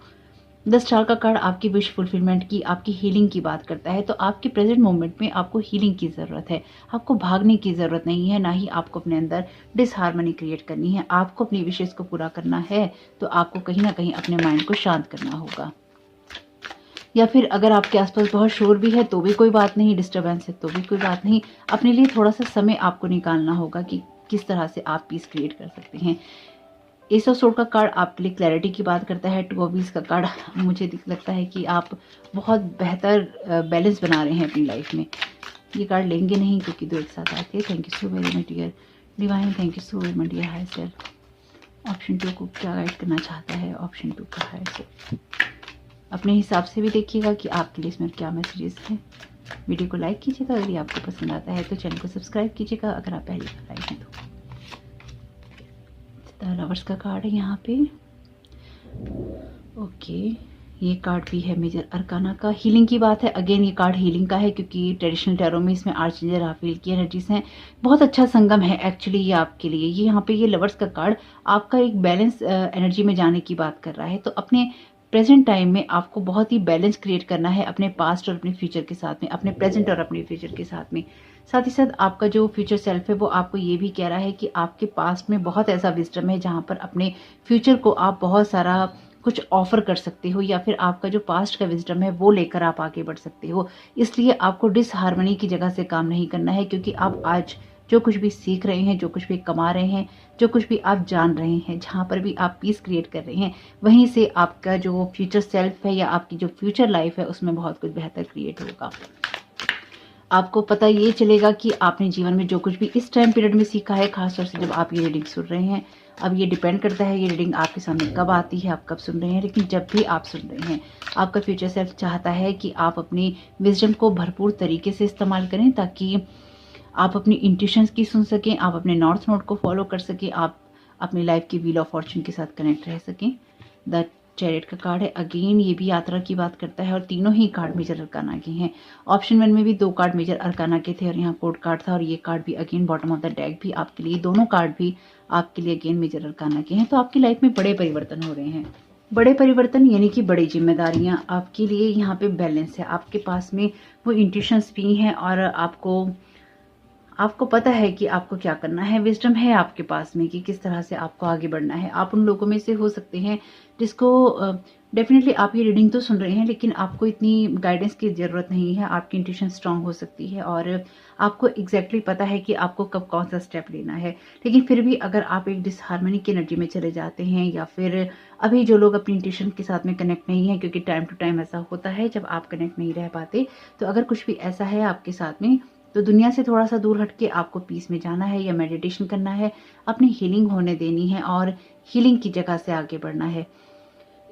Speaker 1: 10 स्टार का कार्ड आपकी विश फुलफिलमेंट की, आपकी हीलिंग की बात करता है। तो आपके प्रेजेंट मोमेंट में आपको हीलिंग की ज़रूरत है। आपको भागने की ज़रूरत नहीं है, ना ही आपको अपने अंदर डिसहार्मनी क्रिएट करनी है। आपको अपनी विशेष को पूरा करना है तो आपको कहीं ना कहीं अपने माइंड को शांत करना होगा। या फिर अगर आपके आसपास बहुत शोर भी है तो भी कोई बात नहीं, डिस्टर्बेंस है तो भी कोई बात नहीं। अपने लिए थोड़ा सा समय आपको निकालना होगा कि किस तरह से आप पीस क्रिएट कर सकते हैं। एस ऑफ सोर्ड का कार्ड आपके लिए क्लैरिटी की बात करता है। 2 ऑफ व्हील्स का कार्ड मुझे लगता है कि आप बहुत बेहतर बैलेंस बना रहे हैं अपनी लाइफ में। ये कार्ड लेंगे नहीं क्योंकि 2 एक साथ आते हैं। Thank you so very much dear divine, thank you so very much dear high self. Option 2 को क्या गाइड करना चाहता है? ऑप्शन 2 का हाई सेल्फ अपने हिसाब से भी देखिएगा कि आपके लिए इसमें क्या मैसेजेस हैं। वीडियो को लाइक कीजिएगा अगर ये आपको पसंद आता है, तो चैनल को सब्सक्राइब कीजिएगा अगर आप पहली बार आए हैं तो। लवर्स का कार्ड है यहाँ पे। ओके, ये कार्ड भी है मेजर अरकाना का। हीलिंग की बात है, अगेन ये कार्ड हीलिंग का है क्योंकि ट्रेडिशनल टैरो में इसमें आर्चेंजल राफेल की एनर्जीज हैं। बहुत अच्छा संगम है एक्चुअली ये आपके लिए। ये यहाँ पे ये लवर्स का कार्ड आपका एक बैलेंस एनर्जी में जाने की बात कर रहा है। तो अपने प्रेजेंट टाइम में आपको बहुत ही बैलेंस क्रिएट करना है अपने पास्ट और अपने फ्यूचर के साथ में, अपने प्रेजेंट और अपने फ्यूचर के साथ में। साथ ही साथ आपका जो फ्यूचर सेल्फ है वो आपको ये भी कह रहा है कि आपके पास्ट में बहुत ऐसा विजडम है जहाँ पर अपने फ्यूचर को आप बहुत सारा कुछ ऑफर कर सकते हो, या फिर आपका जो पास्ट का विजडम है वो लेकर आप आगे बढ़ सकते हो। इसलिए आपको डिसहार्मनी की जगह से काम नहीं करना है, क्योंकि आप आज जो कुछ भी सीख रहे हैं, जो कुछ भी कमा रहे हैं, जो कुछ भी आप जान रहे हैं, जहाँ पर भी आप पीस क्रिएट कर रहे हैं, वहीं से आपका जो फ्यूचर सेल्फ है या आपकी जो फ्यूचर लाइफ है उसमें बहुत कुछ बेहतर क्रिएट होगा। आपको पता ये चलेगा कि आपने जीवन में जो कुछ भी इस टाइम पीरियड में सीखा है, खासतौर से जब आप ये रीडिंग सुन रहे हैं। अब ये डिपेंड करता है ये रीडिंग आपके सामने कब आती है, आप कब सुन रहे हैं, लेकिन जब भी आप सुन रहे हैं, आपका फ्यूचर सेल्फ चाहता है कि आप अपनी विजडम को भरपूर तरीके से इस्तेमाल करें, ताकि आप अपनी इंट्यूशंस की सुन सकें, आप अपने नॉर्थ नोड को फॉलो कर सकें, आप अपनी लाइफ की व्हील ऑफ फॉर्चून के साथ कनेक्ट रह सकें। द चैरियट का कार्ड है, अगेन ये भी यात्रा की बात करता है, और तीनों ही कार्ड मेजर अरकाना के हैं। ऑप्शन 1 में भी 2 कार्ड मेजर अरकाना के थे और यहाँ कोड कार्ड था, और ये कार्ड भी again bottom of the deck भी आपके लिए, दोनों कार्ड भी आपके लिए अगेन मेजर अरकाना के हैं। तो आपकी लाइफ में बड़े परिवर्तन हो रहे हैं। बड़े परिवर्तन यानी कि बड़ी जिम्मेदारियां आपके लिए। यहाँ पे बैलेंस है, आपके पास में वो इंट्यूशंस भी हैं और आपको पता है कि आपको क्या करना है। विजडम है आपके पास में कि किस तरह से आपको आगे बढ़ना है। आप उन लोगों में से हो सकते हैं जिसको डेफिनेटली आप ये रीडिंग तो सुन रहे हैं, लेकिन आपको इतनी गाइडेंस की ज़रूरत नहीं है। आपकी इंट्यूशन स्ट्रांग हो सकती है और आपको एग्जैक्टली पता है कि आपको कब कौन सा स्टेप लेना है। लेकिन फिर भी अगर आप एक डिसहार्मनी की एनर्जी में चले जाते हैं, या फिर अभी जो लोग अपनी इंट्यूशन के साथ में कनेक्ट नहीं है, क्योंकि टाइम टू टाइम ऐसा होता है जब आप कनेक्ट नहीं रह पाते, तो अगर कुछ भी ऐसा है आपके साथ में, तो दुनिया से थोड़ा सा दूर हटके आपको पीस में जाना है या मेडिटेशन करना है, अपनी हीलिंग होने देनी है और हीलिंग की जगह से आगे बढ़ना है।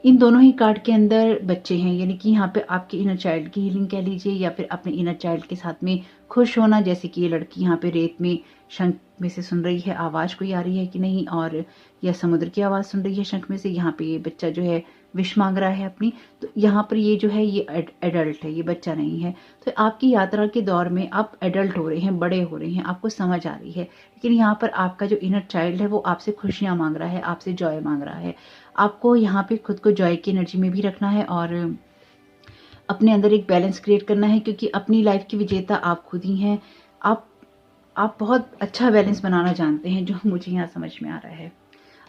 Speaker 1: इन दोनों ही कार्ड के अंदर बच्चे हैं, यानी कि यहाँ पे आपके इनर चाइल्ड की हीलिंग कह लीजिए, या फिर अपने इनर चाइल्ड के साथ में खुश होना। जैसे कि ये लड़की यहाँ पे रेत में शंख में से सुन रही है, आवाज़ कोई आ रही है कि नहीं, और या समुद्र की आवाज़ सुन रही है शंख में से। यहाँ पे ये बच्चा जो है विश मांग रहा है अपनी, तो यहाँ पर ये जो है ये एडल्ट है, ये बच्चा नहीं है। तो आपकी यात्रा के दौर में आप एडल्ट हो रहे हैं, बड़े हो रहे हैं, आपको समझ आ रही है। लेकिन यहाँ पर आपका जो इनर चाइल्ड है वो आपसे खुशियाँ मांग रहा है, आपसे जॉय मांग रहा है। आपको यहाँ पे खुद को जॉय की एनर्जी में भी रखना है और अपने अंदर एक बैलेंस क्रिएट करना है, क्योंकि अपनी लाइफ की विजेता आप खुद ही हैं। आप आप बहुत अच्छा बैलेंस बनाना जानते हैं, जो मुझे यहाँ समझ में आ रहा है।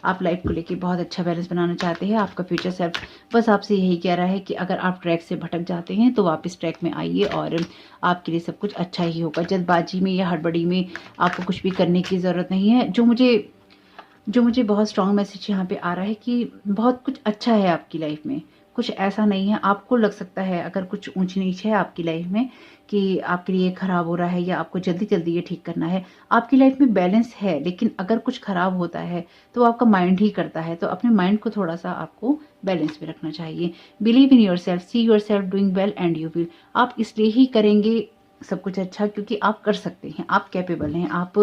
Speaker 1: आप लाइफ को लेके बहुत अच्छा बैलेंस बनाना चाहते हैं। आपका फ्यूचर सेल्फ बस आपसे यही कह रहा है कि अगर आप ट्रैक से भटक जाते हैं तो वापस ट्रैक में आइए और आपके लिए सब कुछ अच्छा ही होगा। जल्दबाजी में या हड़बड़ी में आपको कुछ भी करने की ज़रूरत नहीं है। जो मुझे बहुत स्ट्रॉन्ग मैसेज यहाँ पे आ रहा है कि बहुत कुछ अच्छा है आपकी लाइफ में। कुछ ऐसा नहीं है, आपको लग सकता है अगर कुछ ऊंच नीच है आपकी लाइफ में कि आपके लिए खराब हो रहा है या आपको जल्दी जल्दी ये ठीक करना है। आपकी लाइफ में बैलेंस है, लेकिन अगर कुछ खराब होता है तो आपका माइंड ही करता है। तो अपने माइंड को थोड़ा सा आपको बैलेंस में रखना चाहिए। Believe in your self, see your self doing well and you will. आप इसलिए ही करेंगे सब कुछ अच्छा क्योंकि आप कर सकते हैं, आप कैपेबल हैं, आप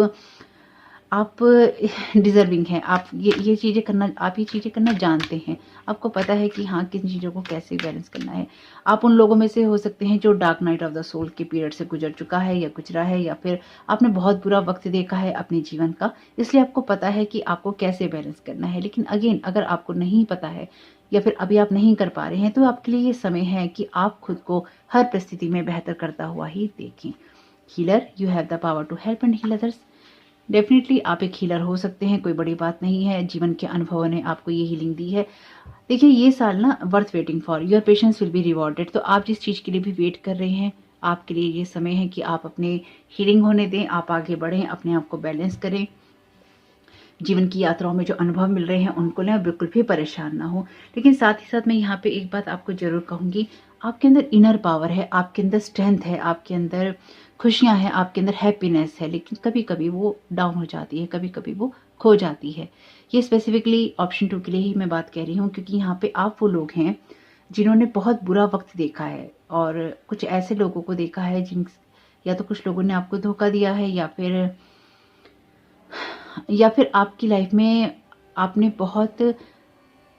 Speaker 1: डिजर्विंग हैं। आप ये चीज़ें करना, आप ये चीज़ें करना जानते हैं। आपको पता है कि हाँ, किन चीज़ों को कैसे बैलेंस करना है। आप उन लोगों में से हो सकते हैं जो dark night of the soul के पीरियड से गुजर चुका है या गुजरा है, या फिर आपने बहुत बुरा वक्त देखा है अपने जीवन का, इसलिए आपको पता है कि आपको कैसे बैलेंस करना है। लेकिन अगेन, अगर आपको नहीं पता है या फिर अभी आप नहीं कर पा रहे हैं, तो आपके लिए ये समय है कि आप खुद को हर परिस्थिति में बेहतर करता हुआ ही देखें। Healer, you have the power to help and heal others. Definitely आप एक हीलर हो सकते हैं, कोई बड़ी बात नहीं है। जीवन के अनुभवों ने आपको ये हीलिंग दी है। देखिए, ये साल ना worth waiting for, your patience will be rewarded. तो आप जिस चीज़ के लिए भी वेट कर रहे हैं, आपके लिए ये समय है कि आप अपने हीलिंग होने दें, आप आगे बढ़ें, अपने आप को बैलेंस करें। जीवन की यात्राओं में जो अनुभव मिल रहे हैं उनको लें, बिल्कुल भी परेशान ना हो। लेकिन साथ ही साथ मैं यहाँ पे एक बात आपको जरूर कहूँगी, आपके अंदर इनर पावर है, आपके अंदर स्ट्रेंथ है, आपके अंदर खुशियाँ हैं, आपके अंदर हैप्पीनेस है। लेकिन कभी कभी वो डाउन हो जाती है, कभी कभी वो खो जाती है। ये स्पेसिफिकली ऑप्शन 2 के लिए ही मैं बात कह रही हूँ, क्योंकि यहाँ पे आप वो लोग हैं जिन्होंने बहुत बुरा वक्त देखा है, और कुछ ऐसे लोगों को देखा है जिन, या तो कुछ लोगों ने आपको धोखा दिया है, या फिर आपकी लाइफ में आपने बहुत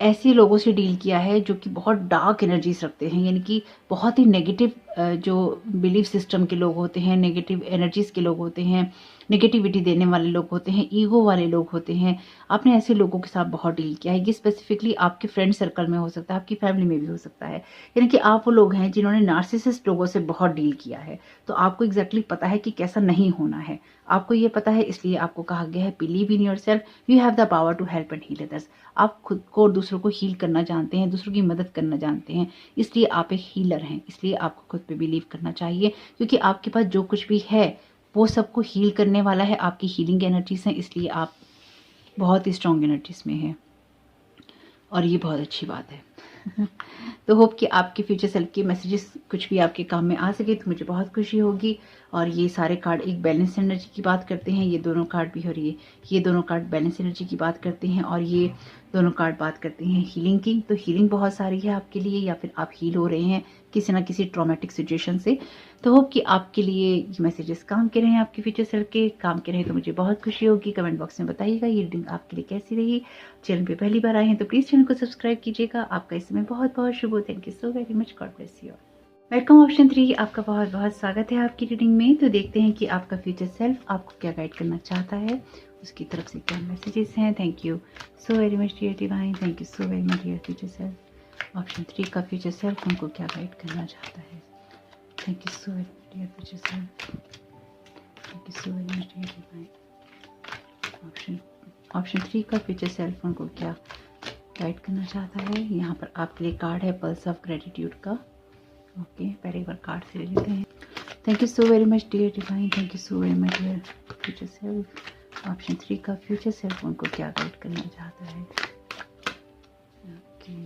Speaker 1: ऐसे लोगों से डील किया है जो कि बहुत डार्क एनर्जीज रखते हैं, यानी कि बहुत ही नेगेटिव जो बिलीफ सिस्टम के लोग होते हैं, नेगेटिव एनर्जीज के लोग होते हैं, नेगेटिविटी देने वाले लोग होते हैं, ईगो वाले लोग होते हैं। आपने ऐसे लोगों के साथ बहुत डील किया है। ये स्पेसिफिकली आपके फ्रेंड सर्कल में हो सकता है, आपकी फैमिली में भी हो सकता है। यानी कि आप वो लोग हैं जिन्होंने नार्सिसिस्ट लोगों से बहुत डील किया है। तो आपको एग्जैक्टली पता है कि कैसा नहीं होना है। आपको ये पता है, इसलिए आपको कहा गया है believe in your self, you have the power to help and heal others. आप खुद को और दूसरों को हील करना जानते हैं, दूसरों की मदद करना जानते हैं, इसलिए आप एक हीलर हैं। इसलिए आपको खुद पे बिलीव करना चाहिए, क्योंकि आपके पास जो कुछ भी है वो सबको हील करने वाला है। आपकी हीलिंग एनर्जीज हैं, इसलिए आप बहुत ही स्ट्रॉन्ग एनर्जीज में हैं, और ये बहुत अच्छी बात है। तो होप कि आपके फ्यूचर सेल्फ के मैसेजेस कुछ भी आपके काम में आ सके, तो मुझे बहुत खुशी होगी। और ये सारे कार्ड एक बैलेंस एनर्जी की बात करते हैं, ये दोनों कार्ड भी, और ये दोनों कार्ड बैलेंस एनर्जी की बात करते हैं, और ये दोनों कार्ड बात करते हैं हीलिंग की। तो हीलिंग बहुत सारी है आपके लिए, या फिर आप हील हो रहे हैं किसी ना किसी ट्रॉमेटिक सिचुएशन से। तो होप कि आपके लिए ये मैसेजेस काम के रहें, आपके फ्यूचर सेल्फ के काम के रहें, तो मुझे बहुत खुशी होगी। कमेंट बॉक्स में बताइएगा ये रीडिंग आपके लिए कैसी रही। चैनल पे पहली बार आए हैं तो प्लीज़ चैनल को सब्सक्राइब कीजिएगा। आपका इस समय बहुत बहुत शुभ हो। Thank you so very much. God bless you. Welcome option 3, आपका बहुत बहुत स्वागत है आपकी रीडिंग में। तो देखते हैं कि आपका फ्यूचर सेल्फ आपको क्या गाइड करना चाहता है, उसकी तरफ से क्या मैसेजेस हैं। Thank you so very much dear divine, thank you so very much dear future self. Option 3 का फ्यूचर सेल्फ उनको क्या गाइड करना चाहता है। Thank you so very much dear future self, thank you so very much dear divine. Option 3 का फ्यूचर सेल्फ उनको क्या गाइड करना चाहता है। यहाँ पर आपके लिए कार्ड है पल्स ऑफ ग्रेटिट्यूड का। ओके, पहले एक बार कार्ड से ले लेते हैं। Thank you so very much dear divine, thank you so very much dear future self. Option 3 का फ्यूचर सेल्फ उनको क्या गाइड करना चाहता है। Okay,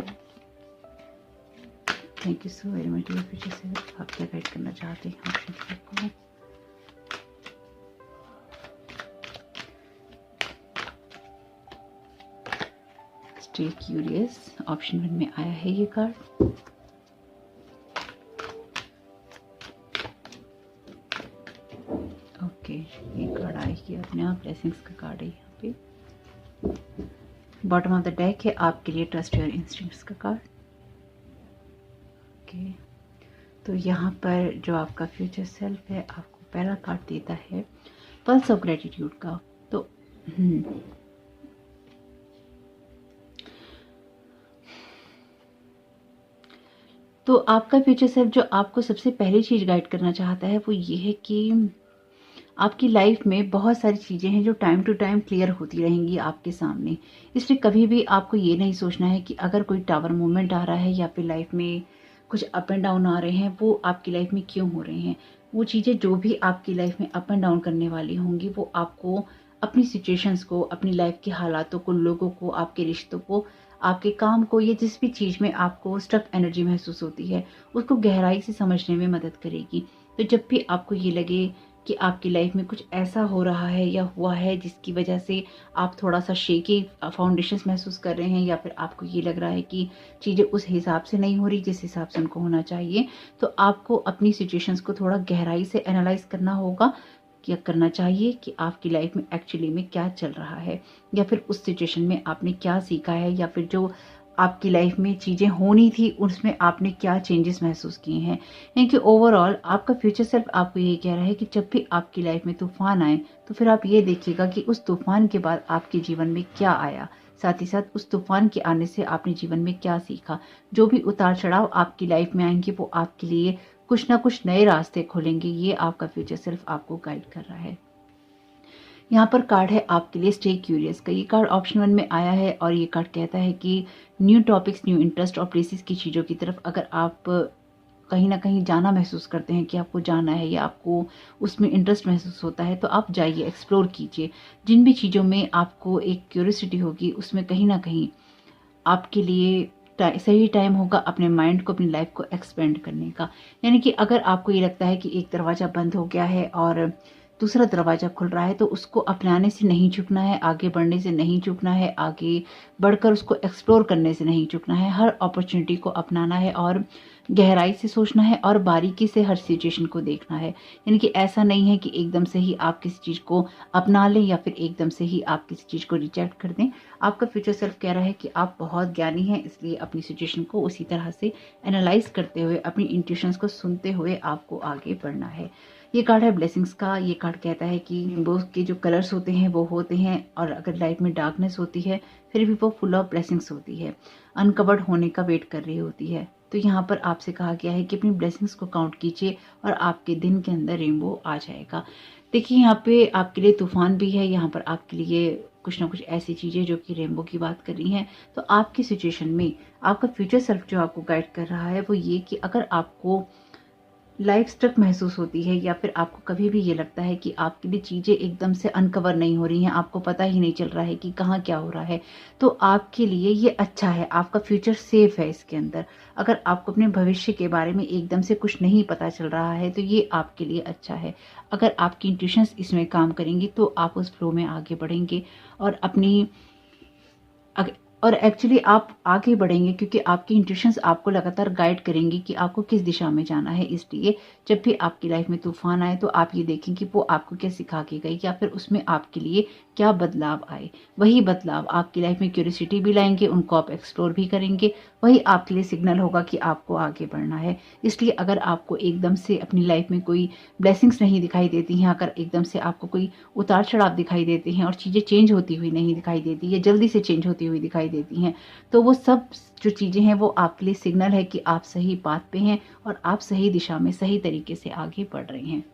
Speaker 1: thank you so very much dear future self, आप क्या गाइड करना चाहते हैं ऑप्शन 3 को। स्टे क्यूरियस, ऑप्शन 1 में आया है ये कार्ड। ओके, ये कार्ड आएगी अपने आप, ब्लेसिंग्स का कार्ड है यहाँ पे। बॉटम ऑफ द डेक है आपके लिए ट्रस्ट योर इंस्टिंक्ट्स का कार्ड। ओके, तो यहाँ पर जो आपका फ्यूचर सेल्फ है आपको पहला कार्ड देता है पल्स ऑफ ग्रेटिट्यूड का। तो आपका फ्यूचर सेल्फ जो आपको सबसे पहली चीज गाइड करना चाहता है वो ये है कि आपकी लाइफ में बहुत सारी चीज़ें हैं जो टाइम टू टाइम क्लियर होती रहेंगी आपके सामने। इसलिए कभी भी आपको ये नहीं सोचना है कि अगर कोई टावर मूवमेंट आ रहा है या फिर लाइफ में कुछ अप एंड डाउन आ रहे हैं, वो आपकी लाइफ में क्यों हो रहे हैं। वो चीज़ें जो भी आपकी लाइफ में अप एंड डाउन करने वाली होंगी, वो आपको अपनी सिचुएशंस को, अपनी लाइफ के हालातों को, लोगों को, आपके रिश्तों को, आपके काम को, या जिस भी चीज़ में आपको स्टक एनर्जी महसूस होती है, उसको गहराई से समझने में मदद करेगी। तो जब भी आपको ये लगे कि आपकी लाइफ में कुछ ऐसा हो रहा है या हुआ है जिसकी वजह से आप थोड़ा सा शेकी फाउंडेशंस महसूस कर रहे हैं, या फिर आपको ये लग रहा है कि चीज़ें उस हिसाब से नहीं हो रही जिस हिसाब से उनको होना चाहिए, तो आपको अपनी सिचुएशंस को थोड़ा गहराई से एनालाइज करना होगा, क्या करना चाहिए कि आपकी लाइफ में एक्चुअली में क्या चल रहा है, या फिर उस सिचुएशन में आपने क्या सीखा है, या फिर जो आपकी लाइफ में चीज़ें होनी थी उसमें आपने क्या चेंजेस महसूस किए हैं। यानी कि ओवरऑल आपका फ्यूचर सेल्फ आपको ये कह रहा है कि जब भी आपकी लाइफ में तूफान आए, तो फिर आप ये देखिएगा कि उस तूफान के बाद आपके जीवन में क्या आया, साथ ही साथ उस तूफान के आने से आपने जीवन में क्या सीखा। जो भी उतार चढ़ाव आपकी लाइफ में आएंगे, वो आपके लिए कुछ ना कुछ नए रास्ते खोलेंगे। ये आपका फ्यूचर सेल्फ आपको गाइड कर रहा है। यहाँ पर कार्ड है आपके लिए स्टे क्यूरियस का। ये कार्ड ऑप्शन 1 में आया है और ये कार्ड कहता है कि न्यू टॉपिक्स, न्यू इंटरेस्ट और प्लेसेस की चीज़ों की तरफ अगर आप कहीं ना कहीं जाना महसूस करते हैं कि आपको जाना है या आपको उसमें इंटरेस्ट महसूस होता है, तो आप जाइए, एक्सप्लोर कीजिए। जिन भी चीज़ों में आपको एक क्यूरियोसिटी होगी, उसमें कहीं ना कहीं आपके लिए सही टाइम होगा अपने माइंड को, अपनी लाइफ को एक्सपेंड करने का। यानी कि अगर आपको ये लगता है कि एक दरवाज़ा बंद हो गया है और दूसरा दरवाज़ा खुल रहा है, तो उसको अपनाने से नहीं चूकना है, आगे बढ़ने से नहीं चूकना है, आगे बढ़कर उसको एक्सप्लोर करने से नहीं चूकना है। हर अपॉर्चुनिटी को अपनाना है और गहराई से सोचना है और बारीकी से हर सिचुएशन को देखना है। यानी कि ऐसा नहीं है कि एकदम से ही आप किसी चीज़ को अपना लें या फिर एकदम से ही आप किसी चीज़ को रिजेक्ट कर दें। आपका फ्यूचर सेल्फ कह रहा है कि आप बहुत ज्ञानी हैं, इसलिए अपनी सिचुएशन को उसी तरह से एनालाइज करते हुए, अपनी इंट्यूशंस को सुनते हुए आपको आगे बढ़ना है। ये कार्ड है ब्लेसिंग्स का। ये कार्ड कहता है कि रेनबो के जो कलर्स होते हैं वो होते हैं, और अगर लाइफ में डार्कनेस होती है फिर भी वो फुल ऑफ ब्लेसिंग्स होती है, अनकवर्ड होने का वेट कर रही होती है। तो यहाँ पर आपसे कहा गया है कि अपनी ब्लेसिंग्स को काउंट कीजिए और आपके दिन के अंदर रेनबो आ जाएगा। देखिए, यहाँ पे आपके लिए तूफान भी है, यहाँ पर आपके लिए कुछ ना कुछ ऐसी चीज़ें जो कि रेनबो की बात कर रही हैं। तो आपकी सिचुएशन में आपका फ्यूचर सेल्फ जो आपको गाइड कर रहा है वो ये कि अगर आपको लाइफ स्ट्रक महसूस होती है, या फिर आपको कभी भी ये लगता है कि आपके लिए चीज़ें एकदम से अनकवर नहीं हो रही हैं, आपको पता ही नहीं चल रहा है कि कहाँ क्या हो रहा है, तो आपके लिए ये अच्छा है, आपका फ्यूचर सेफ है इसके अंदर। अगर आपको अपने भविष्य के बारे में एकदम से कुछ नहीं पता चल रहा है, तो ये आपके लिए अच्छा है। अगर आपकी इंट्यूशंस इसमें काम करेंगी तो आप उस फ्लो में आगे बढ़ेंगे और एक्चुअली आप आगे बढ़ेंगे, क्योंकि आपकी इंट्यूशंस आपको लगातार गाइड करेंगी कि आपको किस दिशा में जाना है। इसलिए जब भी आपकी लाइफ में तूफान आए, तो आप ये देखें कि वो आपको क्या सिखा के गई, या फिर उसमें आपके लिए क्या बदलाव आए। वही बदलाव आपकी लाइफ में क्यूरियोसिटी भी लाएंगे, उनको आप एक्सप्लोर भी करेंगे, वही आपके लिए सिग्नल होगा कि आपको आगे बढ़ना है। इसलिए अगर आपको एकदम से अपनी लाइफ में कोई ब्लेसिंग्स नहीं दिखाई देती हैं, अगर एकदम से आपको कोई उतार चढ़ाव दिखाई देते हैं और चीज़ें चेंज होती हुई नहीं दिखाई देती, या जल्दी से चेंज होती हुई दिखाई देती हैं, तो वो सब जो चीज़ें हैं वो आपके लिए सिग्नल है कि आप सही बात पे हैं और आप सही दिशा में सही तरीके से आगे बढ़ रहे हैं।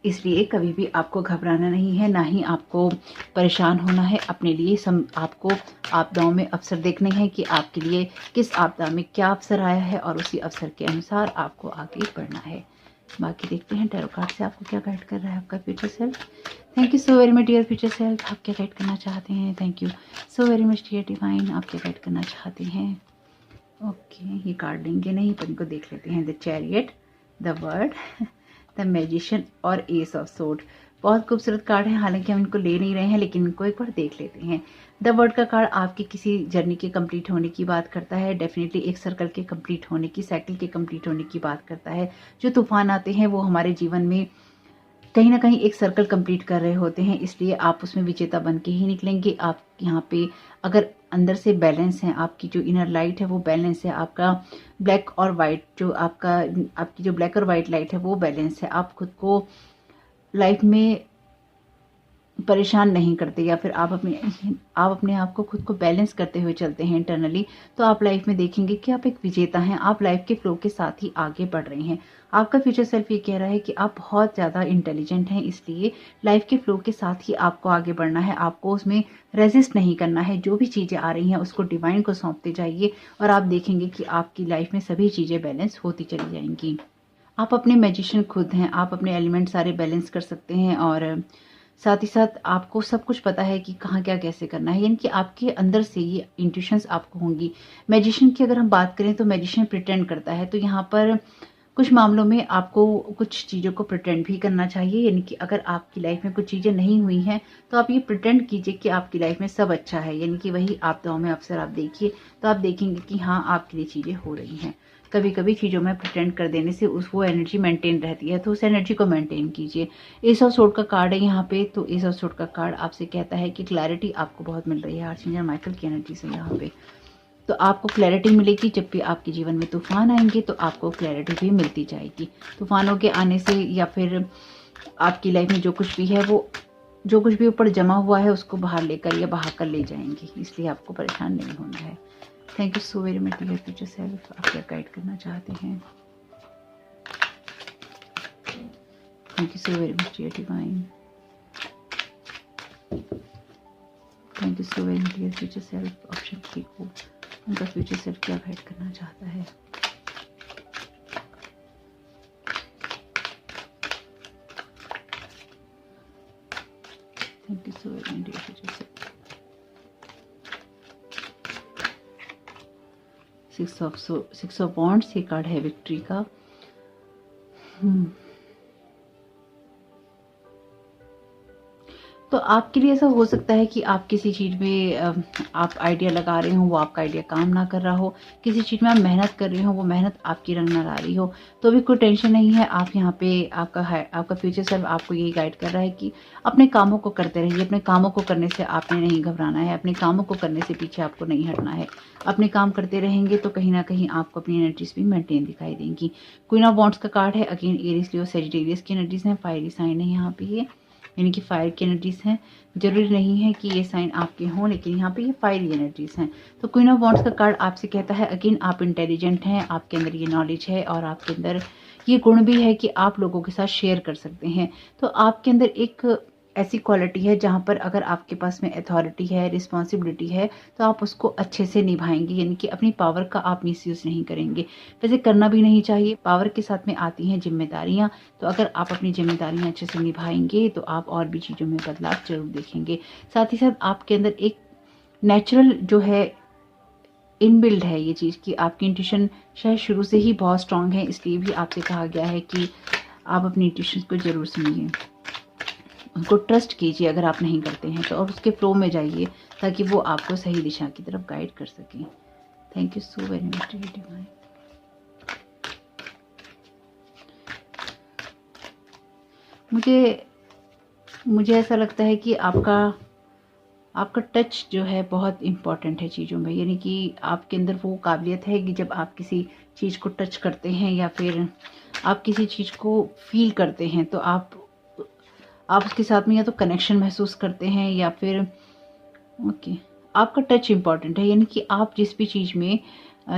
Speaker 1: इसलिए कभी भी आपको घबराना नहीं है, ना ही आपको परेशान होना है। अपने लिए आपको आपदाओं में अवसर देखने हैं कि आपके लिए किस आपदा में क्या अवसर आया है, और उसी अवसर के अनुसार आपको आगे बढ़ना है। बाकी देखते हैं टैरो कार्ड से आपको क्या गाइड कर रहा है आपका future self. Thank you so very much dear future self, आप क्या गाइड करना चाहते हैं। Thank you so very much dear divine, आप क्या गाइड करना चाहते हैं। ओके, ये कार्ड लेंगे नहीं पर इनको देख लेते हैं। The chariot, the word, the magician और एस ऑफ सोर्ड। बहुत खूबसूरत कार्ड है, हालांकि हम इनको ले नहीं रहे हैं, लेकिन इनको एक बार देख लेते हैं। द वर्ड का कार्ड आपकी किसी जर्नी के कंप्लीट होने की बात करता है, डेफिनेटली एक सर्कल के कंप्लीट होने की, साइकिल के कंप्लीट होने की बात करता है। जो तूफान आते हैं वो हमारे जीवन में कहीं ना कहीं एक सर्कल कंप्लीट कर रहे होते हैं, इसलिए आप उसमें विजेता बन के ही निकलेंगे। आप यहाँ पे अगर अंदर से बैलेंस है, आपकी जो इनर लाइट है वो बैलेंस है, आपका ब्लैक और वाइट जो आपकी जो ब्लैक और वाइट लाइट है वो बैलेंस है, आप खुद को लाइफ में परेशान नहीं करते, या फिर आप अपने आप को खुद को बैलेंस करते हुए चलते हैं इंटरनली, तो आप लाइफ में देखेंगे कि आप एक विजेता हैं। आप लाइफ के फ्लो के साथ ही आगे बढ़ रहे हैं। आपका फ्यूचर सेल्फ ये कह रहा है कि आप बहुत ज़्यादा इंटेलिजेंट हैं, इसलिए लाइफ के फ्लो के साथ ही आपको आगे बढ़ना है, आपको उसमें रेजिस्ट नहीं करना है। जो भी चीज़ें आ रही हैं उसको डिवाइन को सौंपते जाइए और आप देखेंगे कि आपकी लाइफ में सभी चीज़ें बैलेंस होती चली जाएंगी। आप अपने मैजिशियन खुद हैं, आप अपने एलिमेंट सारे बैलेंस कर सकते हैं और साथ ही साथ आपको सब कुछ पता है कि कहाँ क्या कैसे करना है, यानी कि आपके अंदर से ये इंट्यूशंस आपको होंगी। मैजिशियन की अगर हम बात करें तो मैजिशियन प्रिटेंड करता है, तो यहाँ पर कुछ मामलों में आपको कुछ चीज़ों को प्रिटेंड भी करना चाहिए, यानी कि अगर आपकी लाइफ में कुछ चीज़ें नहीं हुई हैं तो आप ये प्रिटेंड कीजिए कि आपकी लाइफ में सब अच्छा है, यानी कि वही आप दुआ में अक्सर आप देखिए तो आप देखेंगे कि हाँ आपके लिए चीज़ें हो रही हैं। कभी कभी चीज़ों में प्रिटेंड कर देने से वो एनर्जी मेंटेन रहती है, तो उस एनर्जी को मेंटेन कीजिए। एस ऑफ सोर्ड का कार्ड है यहाँ पे, तो एस ऑफ सोर्ड का कार्ड आपसे कहता है कि क्लैरिटी आपको बहुत मिल रही है आर्चेंजल माइकल की एनर्जी से यहाँ पे। तो आपको क्लैरिटी मिलेगी, जब भी आपके जीवन में तूफान आएंगे तो आपको क्लैरिटी भी मिलती जाएगी। तूफानों के आने से या फिर आपकी लाइफ में जो कुछ भी है वो जो कुछ भी ऊपर जमा हुआ है उसको बाहर लेकर या बहा कर ले जाएंगे, इसलिए आपको परेशान नहीं होना है। Thank you so very much dear future self. आप क्या गाइड करना चाहते हैं? Thank you so very much dear divine. Thank you so very much dear future self. Option 3 को उनका फ्यूचर सेल्फ क्या गाइड करना चाहता है? Thank you so very much dear future self. 6 of wands ये कार्ड है विक्ट्री का। तो आपके लिए ऐसा हो सकता है कि आप किसी चीज़ में आप आइडिया लगा रहे हो, वो आपका आइडिया काम ना कर रहा हो। किसी चीज़ में आप मेहनत कर रहे हो, वो मेहनत आपकी रंग ना ला रही हो, तो भी कोई टेंशन नहीं है। आप यहाँ पे आपका फ्यूचर सेल्फ आपको यही गाइड कर रहा है कि अपने कामों को करते रहिए। अपने कामों को करने से आपने नहीं घबराना है, अपने कामों को करने से पीछे आपको नहीं हटना है। अपने काम करते रहेंगे तो कहीं ना कहीं आपको अपनी एनर्जीज भी मेंटेन दिखाई देंगी। क्वीन ऑफ वॉन्ड्स का कार्ड है, अगेन एरीज लियो सेजिटेरियस की एनर्जीज हैं, फायरी साइन है यहाँ पे ये, यानी कि फायर की एनर्जीज हैं। जरूरी नहीं है कि ये साइन आपके हों, लेकिन यहाँ पे ये फायरी एनर्जीज हैं। तो क्वीन ऑफ वॉन्ड्स का कार्ड आपसे कहता है अगेन आप इंटेलिजेंट हैं, आपके अंदर ये नॉलेज है और आपके अंदर ये गुण भी है कि आप लोगों के साथ शेयर कर सकते हैं। तो आपके अंदर एक ऐसी क्वालिटी है जहाँ पर अगर आपके पास में अथॉरिटी है, रिस्पॉन्सिबिलिटी है, तो आप उसको अच्छे से निभाएंगे, यानी कि अपनी पावर का आप मिसयूज नहीं करेंगे। वैसे करना भी नहीं चाहिए, पावर के साथ में आती हैं जिम्मेदारियाँ। तो अगर आप अपनी जिम्मेदारियाँ अच्छे से निभाएंगे तो आप और भी चीज़ों में बदलाव जरूर देखेंगे। साथ ही साथ आपके अंदर एक नेचुरल जो है इनबिल्ड है ये चीज़ कि आपकी इंट्यूशन शायद शुरू से ही बहुत स्ट्रांग है, इसलिए भी आपसे कहा गया है कि आप अपनी इंट्यूशन को जरूर सुनिए, उनको ट्रस्ट कीजिए अगर आप नहीं करते हैं तो, और उसके फ्लो में जाइए ताकि वो आपको सही दिशा की तरफ गाइड कर सकें। Thank you so very much divine. मुझे ऐसा लगता है कि आपका टच जो है बहुत इम्पॉर्टेंट है चीज़ों में, यानी कि आपके अंदर वो काबिलियत है कि जब आप किसी चीज़ को टच करते हैं या फिर आप किसी चीज़ को फील करते हैं तो आप उसके साथ में या तो कनेक्शन महसूस करते हैं या फिर आपका टच इम्पॉर्टेंट है, यानी कि आप जिस भी चीज़ में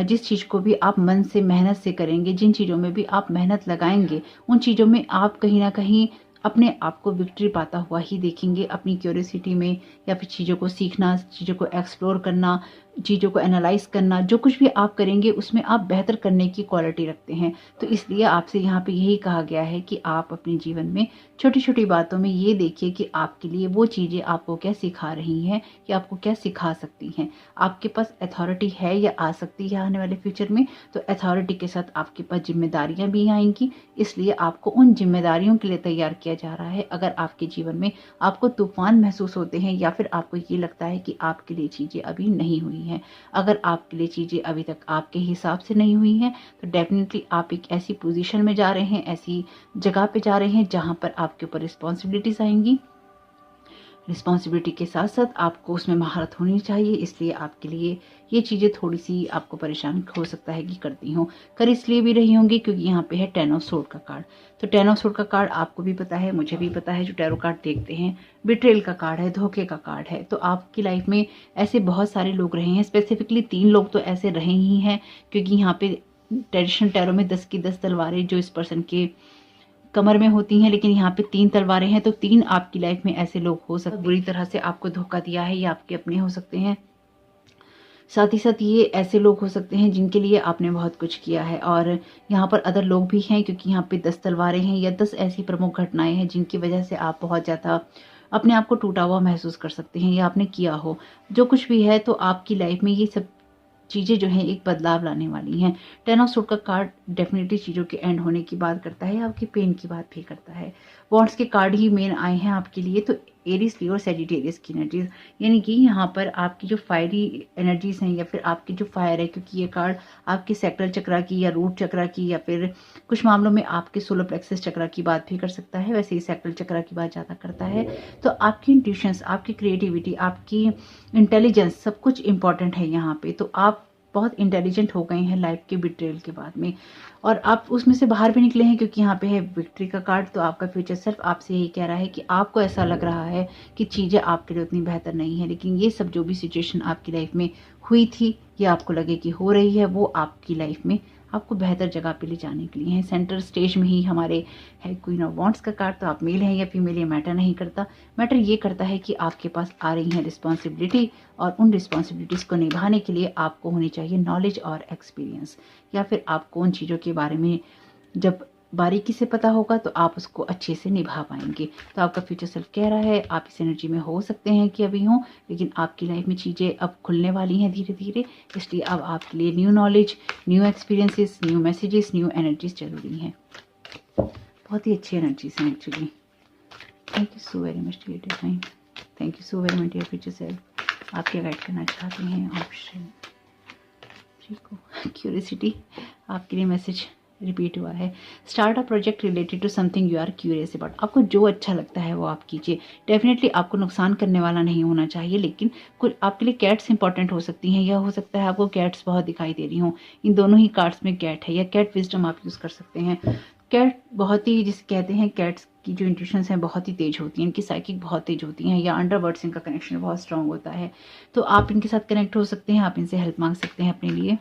Speaker 1: जिस चीज़ को भी आप मन से मेहनत से करेंगे, जिन चीज़ों में भी आप मेहनत लगाएंगे, उन चीज़ों में आप कहीं ना कहीं अपने आप को विक्ट्री पाता हुआ ही देखेंगे। अपनी क्यूरियोसिटी में या फिर चीज़ों को सीखना, चीज़ों को एक्सप्लोर करना, चीज़ों को एनालाइज करना, जो कुछ भी आप करेंगे उसमें आप बेहतर करने की क्वालिटी रखते हैं। तो इसलिए आपसे यहाँ पे यही कहा गया है कि आप अपने जीवन में छोटी छोटी बातों में ये देखिए कि आपके लिए वो चीज़ें आपको क्या सिखा रही हैं कि आपको क्या सिखा सकती हैं। आपके पास अथॉरिटी है या आ सकती है आने वाले फ्यूचर में, तो अथॉरिटी के साथ आपके पास जिम्मेदारियां भी आएंगी, इसलिए आपको उन जिम्मेदारियों के लिए तैयार किया जा रहा है। अगर आपके जीवन में आपको तूफान महसूस होते हैं या फिर आपको ये लगता है कि आपके लिए चीज़ें अभी नहीं हुई हैं, अगर आपके लिए चीज़ें अभी तक आपके हिसाब से नहीं हुई हैं, तो डेफिनेटली आप एक ऐसी पोजीशन में जा रहे हैं, ऐसी जगह पे जा रहे हैं जहां पर आपके ऊपर रिस्पॉन्सिबिलिटीज आएंगी। रिस्पॉन्सिबिलिटी के साथ साथ आपको उसमें महारत होनी चाहिए, इसलिए आपके लिए ये चीज़ें थोड़ी सी आपको परेशान हो सकता है कि करती हों। कर इसलिए भी रही होंगी क्योंकि यहाँ पे है 10 ऑफ सोर्ड का कार्ड। तो 10 ऑफ सोर्ड का कार्ड आपको भी पता है, मुझे भी पता है, जो टैरो कार्ड देखते हैं, बिट्रेल का कार्ड है, धोखे का कार्ड है। तो आपकी लाइफ में ऐसे बहुत सारे लोग रहे हैं, स्पेसिफिकली 3 लोग तो ऐसे रहे ही हैं, क्योंकि यहाँ पे ट्रेडिशनल टैरो में 10 की 10 तलवारें जो इस पर्सन के कमर में होती हैं, लेकिन यहाँ पे 3 तलवारें हैं, तो 3 आपकी लाइफ में ऐसे लोग हो सकते हैं बुरी तरह से आपको धोखा दिया है, या आपके अपने हो सकते हैं। साथ ही साथ ये ऐसे लोग हो सकते हैं जिनके लिए आपने बहुत कुछ किया है, और यहाँ पर अदर लोग भी हैं, क्योंकि यहाँ पे 10 तलवारें हैं, या 10 ऐसी प्रमुख घटनाएं हैं जिनकी वजह से आप बहुत ज़्यादा अपने आप को टूटा हुआ महसूस कर सकते हैं, या आपने किया हो जो कुछ भी है। तो आपकी लाइफ में ये सब चीज़ें जो हैं एक बदलाव लाने वाली हैं। 10 ऑफ सूट का कार्ड डेफिनेटली चीज़ों के एंड होने की बात करता है, आपकी पेन की बात भी करता है। वॉन्ड्स के कार्ड ही मेन आए हैं आपके लिए, तो एरीज, लियो और सेजिटेरियस की एनर्जीज, यानी कि यहाँ पर आपकी जो फायरी एनर्जीज हैं, या फिर आपकी जो फायर है, क्योंकि ये कार्ड आपके सेक्टल चक्रा की या रूट चक्रा की, या फिर कुछ मामलों में आपके सोलर प्लेक्सस चक्रा की बात भी कर सकता है, वैसे ही सेक्टल चक्रा की बात ज़्यादा करता है। तो आपकी इंट्यूशंस, आपकी क्रिएटिविटी, आपकी इंटेलिजेंस, सब कुछ इंपॉर्टेंट है यहाँ पे। तो आप बहुत इंटेलिजेंट हो गए हैं लाइफ के बिट्रेल के बाद में, और आप उसमें से बाहर भी निकले हैं, क्योंकि यहाँ पे है विक्ट्री का कार्ड। तो आपका फ्यूचर सेल्फ आपसे यही कह रहा है कि आपको ऐसा लग रहा है कि चीज़ें आपके लिए उतनी बेहतर नहीं है, लेकिन ये सब जो भी सिचुएशन आपकी लाइफ में हुई थी, या आपको लगे कि हो रही है, वो आपकी लाइफ में आपको बेहतर जगह पे ले जाने के लिए है। सेंटर स्टेज में ही हमारे है क्वीन ऑफ वॉन्ड्स का कार्ड। तो आप मेल हैं या फीमेल, ये मैटर नहीं करता। मैटर ये करता है कि आपके पास आ रही है रिस्पॉन्सिबिलिटी, और उन रिस्पॉन्सिबिलिटीज़ को निभाने के लिए आपको होनी चाहिए नॉलेज और एक्सपीरियंस, या फिर आपको उन चीज़ों के बारे में जब बारीकी से पता होगा तो आप उसको अच्छे से निभा पाएंगे। तो आपका फ्यूचर सेल्फ कह रहा है आप इस एनर्जी में हो सकते हैं कि अभी हों, लेकिन आपकी लाइफ में चीज़ें अब खुलने वाली हैं धीरे धीरे, इसलिए अब आपके लिए new knowledge, new experiences, new messages, new energies जरूरी हैं। बहुत ही अच्छी एनर्जीज हैं actually. Thank you so very much dear divine, thank you so very much dear future self. आप क्या गाइड करना चाहते हैं? ऑप्शन क्यूरियोसिटी, आपके लिए मैसेज रिपीट हुआ है। Start a project related to something you are curious about. आपको जो अच्छा लगता है वो आप कीजिए। डेफिनेटली आपको नुकसान करने वाला नहीं होना चाहिए, लेकिन कुछ आपके लिए कैट्स इंपॉर्टेंट हो सकती हैं, या हो सकता है आपको कैट्स बहुत दिखाई दे रही हों। इन दोनों ही कार्ड्स में कैट है, या कैट विजडम आप यूज़ कर सकते हैं। कैट बहुत ही, जिसे कहते हैं, कैट्स की जो इंट्यूशंस हैं बहुत ही तेज होती हैं, इनकी साइकिक बहुत तेज होती हैं, या अंडरवर्ड्स इनका कनेक्शन बहुत स्ट्रांग होता है। तो आप इनके साथ कनेक्ट हो सकते हैं, आप इनसे हेल्प मांग सकते हैं अपने लिए।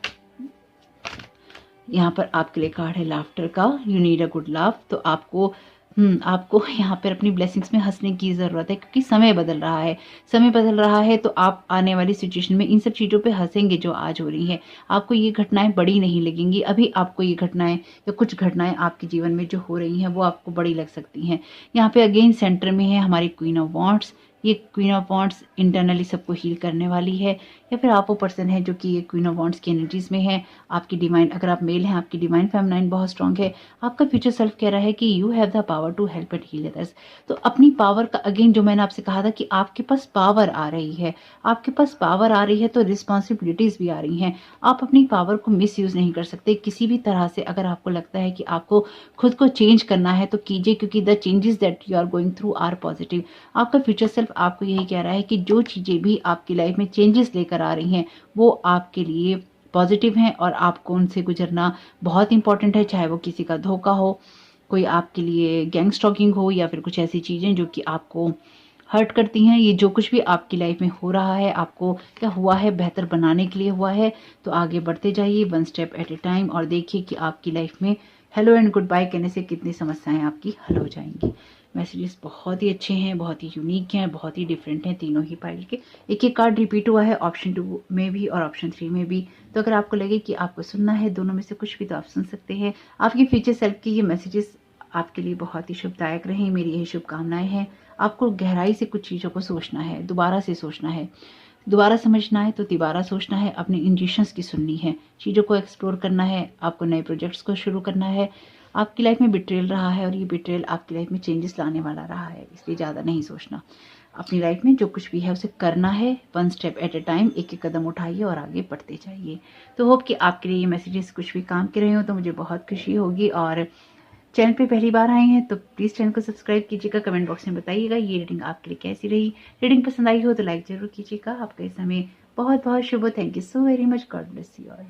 Speaker 1: यहाँ पर आपके लिए कार्ड है लाफ्टर का, you need a good laugh. तो आपको यहाँ पर अपनी ब्लेसिंग्स में हंसने की ज़रूरत है, क्योंकि समय बदल रहा है। समय बदल रहा है तो आप आने वाली सिचुएशन में इन सब चीज़ों पे हंसेंगे जो आज हो रही है। आपको ये घटनाएं बड़ी नहीं लगेंगी। अभी आपको ये घटनाएं या कुछ घटनाएं आपके जीवन में जो हो रही हैं वो आपको बड़ी लग सकती हैं। यहाँ पे अगेन सेंटर में है हमारी क्वीन ऑफ वॉन्ड्स। ये क्वीन ऑफ वॉन्ड्स इंटरनली सबको हील करने वाली है, या फिर आप वो पर्सन है जो कि ये क्वीन ऑफ वॉन्ड्स की एनर्जीज में है। आपकी डिवाइन, अगर आप मेल हैं, आपकी डिवाइन फेमिनाइन बहुत स्ट्रांग है। आपका फ्यूचर सेल्फ कह रहा है कि you have the power to help and heal others. तो अपनी पावर का, अगेन जो मैंने आपसे कहा था कि आपके पास पावर आ रही है, आपके पास पावर आ रही है तो रिस्पॉन्सिबिलिटीज भी आ रही हैं। आप अपनी पावर को मिस यूज नहीं कर सकते किसी भी तरह से। अगर आपको लगता है कि आपको खुद को चेंज करना है तो कीजिए, क्योंकि the changes that you are going through are positive. आपका फ्यूचर सेल्फ आपको यही कह रहा है कि जो चीज़ें भी आपकी लाइफ में चेंजेस लेकर आ रही हैं वो आपके लिए पॉजिटिव हैं, और आपको उनसे गुजरना बहुत इंपॉर्टेंट है। चाहे वो किसी का धोखा हो, कोई आपके लिए गैंग स्टॉकिंग हो, या फिर कुछ ऐसी चीज़ें जो कि आपको हर्ट करती हैं। ये जो कुछ भी आपकी लाइफ में हो रहा है, आपको क्या हुआ है, बेहतर बनाने के लिए हुआ है। तो आगे बढ़ते जाइए one step at A time, और देखिए कि आपकी लाइफ में हेलो एंड गुड बाय कहने से कितनी समस्याएं आपकी हल हो जाएंगी। मैसेजेस बहुत ही अच्छे हैं, बहुत ही यूनिक हैं, बहुत ही डिफरेंट हैं तीनों ही पाइल के। एक एक कार्ड रिपीट हुआ है ऑप्शन 2 में भी और ऑप्शन 3 में भी। तो अगर आपको लगे कि आपको सुनना है दोनों में से कुछ भी तो आप सुन सकते हैं। आपके फ्यूचर सेल्फ के ये मैसेजेस आपके लिए बहुत ही शुभदायक रहें, मेरी यही शुभकामनाएं हैं। आपको गहराई से कुछ चीज़ों को सोचना है, दोबारा से सोचना है, दोबारा समझना है तो तिबारा सोचना है, अपने इंट्यूशंस की सुननी है, चीज़ों को एक्सप्लोर करना है, आपको नए प्रोजेक्ट्स को शुरू करना है। आपकी लाइफ में बिट्रेल रहा है और ये बिट्रेल आपकी लाइफ में चेंजेस लाने वाला रहा है, इसलिए ज़्यादा नहीं सोचना। अपनी लाइफ में जो कुछ भी है उसे करना है, one step at A time, एक एक कदम उठाइए और आगे बढ़ते जाइए। तो होप कि आपके लिए ये मैसेजेस कुछ भी काम के रहे हो तो मुझे बहुत खुशी होगी। और चैनल पे पहली बार आए हैं तो प्लीज़ चैनल को सब्सक्राइब कीजिएगा, कमेंट बॉक्स में बताइएगा ये रीडिंग आपके लिए कैसी रही। रीडिंग पसंद आई हो तो लाइक जरूर कीजिएगा। आपका इस समय बहुत बहुत शुभ हो। Thank you so very much, God bless you all.